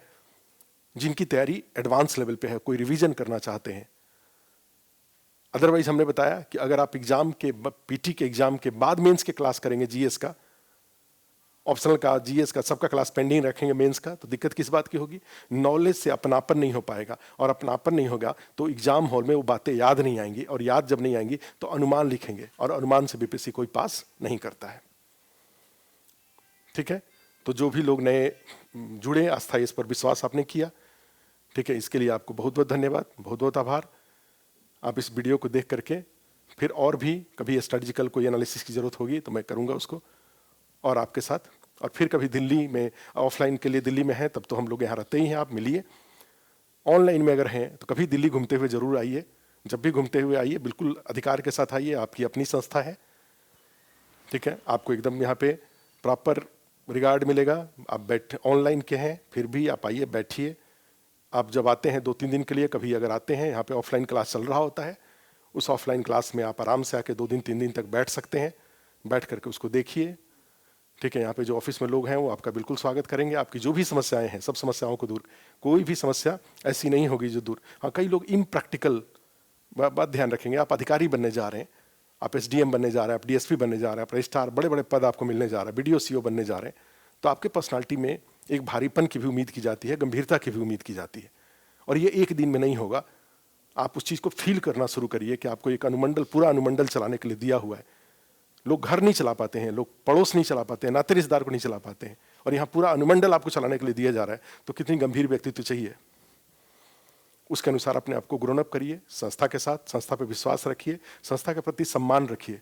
जिनकी तैयारी एडवांस लेवल पे है, कोई रिवीजन करना चाहते हैं। अदरवाइज हमने बताया कि अगर आप एग्जाम के पीटी के एग्जाम के बाद मेंस के क्लास करेंगे, जीएस का, ऑप्शनल का, जीएस का, सबका क्लास पेंडिंग रखेंगे मेंस का, तो दिक्कत किस बात की होगी? नॉलेज से अपनापन नहीं हो पाएगा, और अपनापन नहीं होगा तो एग्जाम हॉल में वो बातें याद नहीं आएंगी, और याद जब नहीं आएंगी तो अनुमान लिखेंगे, और अनुमान से बीपीएससी कोई पास नहीं करता है। ठीक है, तो जो भी लोग नए जुड़े, अस्थायी इस पर विश्वास आपने किया, ठीक है, इसके लिए आपको बहुत बहुत धन्यवाद, बहुत बहुत आभार। आप इस वीडियो को देख करके फिर और भी कभी स्ट्रेटजिकल कोई एनालिसिस की जरूरत होगी तो मैं करूंगा उसको और आपके साथ। और फिर कभी दिल्ली में, ऑफलाइन के लिए दिल्ली में हैं तब तो हम लोग यहाँ रहते ही हैं, आप मिलिए। ऑनलाइन में अगर हैं तो कभी दिल्ली घूमते हुए जरूर आइए। जब भी घूमते हुए आइए बिल्कुल अधिकार के साथ आइए, आपकी अपनी संस्था है। ठीक है, आपको एकदम यहाँ पे प्रॉपर रिगार्ड मिलेगा। आप ऑनलाइन के हैं फिर भी आप आइए, बैठिए। आप जब आते हैं 2-3 दिन के लिए, कभी अगर आते हैं, यहाँ पे ऑफलाइन क्लास चल रहा होता है, उस ऑफलाइन क्लास में आप आराम से आके 2 दिन 3 दिन तक बैठ सकते हैं। बैठ करके उसको देखिए। ठीक है, यहाँ पे जो ऑफिस में लोग हैं वो आपका बिल्कुल स्वागत करेंगे। आपकी जो भी समस्याएं हैं सब समस्याओं को दूर, कोई भी समस्या ऐसी नहीं होगी जो दूर। हाँ, कई लोग इम्प्रैक्टिकल बात ध्यान रखेंगे। आप अधिकारी बनने जा रहे हैं, आप एसडीएम बनने जा रहे हैं, आप डीएसपी बनने जा रहे हैं, आप रजिस्ट्रार, बड़े बड़े पद आपको मिलने जा रहे हैं, बीडीओ सीओ बनने जा रहे हैं, तो आपके पर्सनालिटी में एक भारीपन की भी उम्मीद की जाती है, गंभीरता की भी उम्मीद की जाती है। और ये एक दिन में नहीं होगा। आप उस चीज़ को फील करना शुरू करिए कि आपको एक अनुमंडल, पूरा अनुमंडल चलाने के लिए दिया हुआ है। लोग घर नहीं चला पाते हैं, लोग पड़ोस नहीं चला पाते हैं, नाते रिश्तेदार को नहीं चला पाते हैं, और यहाँ पूरा अनुमंडल आपको चलाने के लिए दिया जा रहा है। तो कितनी गंभीर व्यक्तित्व चाहिए। उसके अनुसार अपने आप को ग्रोन अप करिए, संस्था के साथ, संस्था पर विश्वास रखिए, संस्था के प्रति सम्मान रखिए।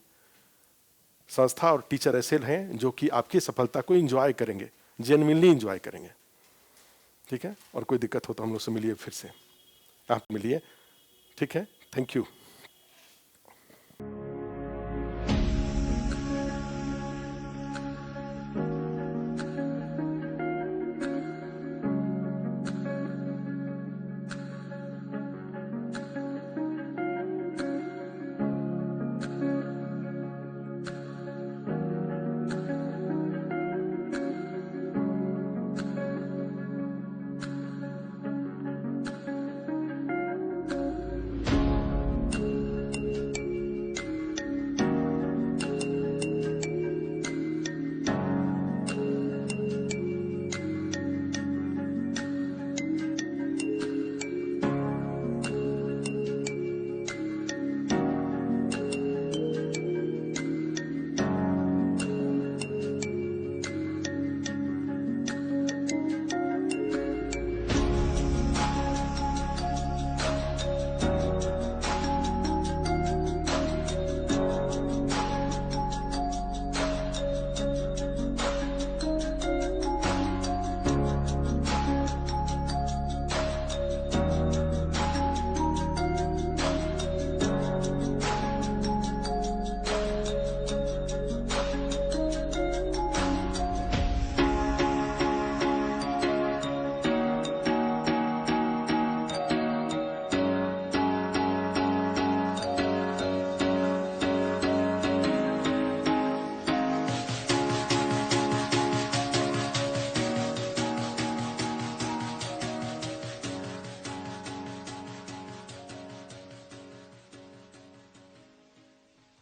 संस्था और टीचर ऐसे हैं जो कि आपकी सफलता को एंजॉय करेंगे, जेन्युइनली एंजॉय करेंगे। ठीक है, और कोई दिक्कत हो तो हम लोग से मिलिए, फिर से आप मिलिए। ठीक है, थैंक यू।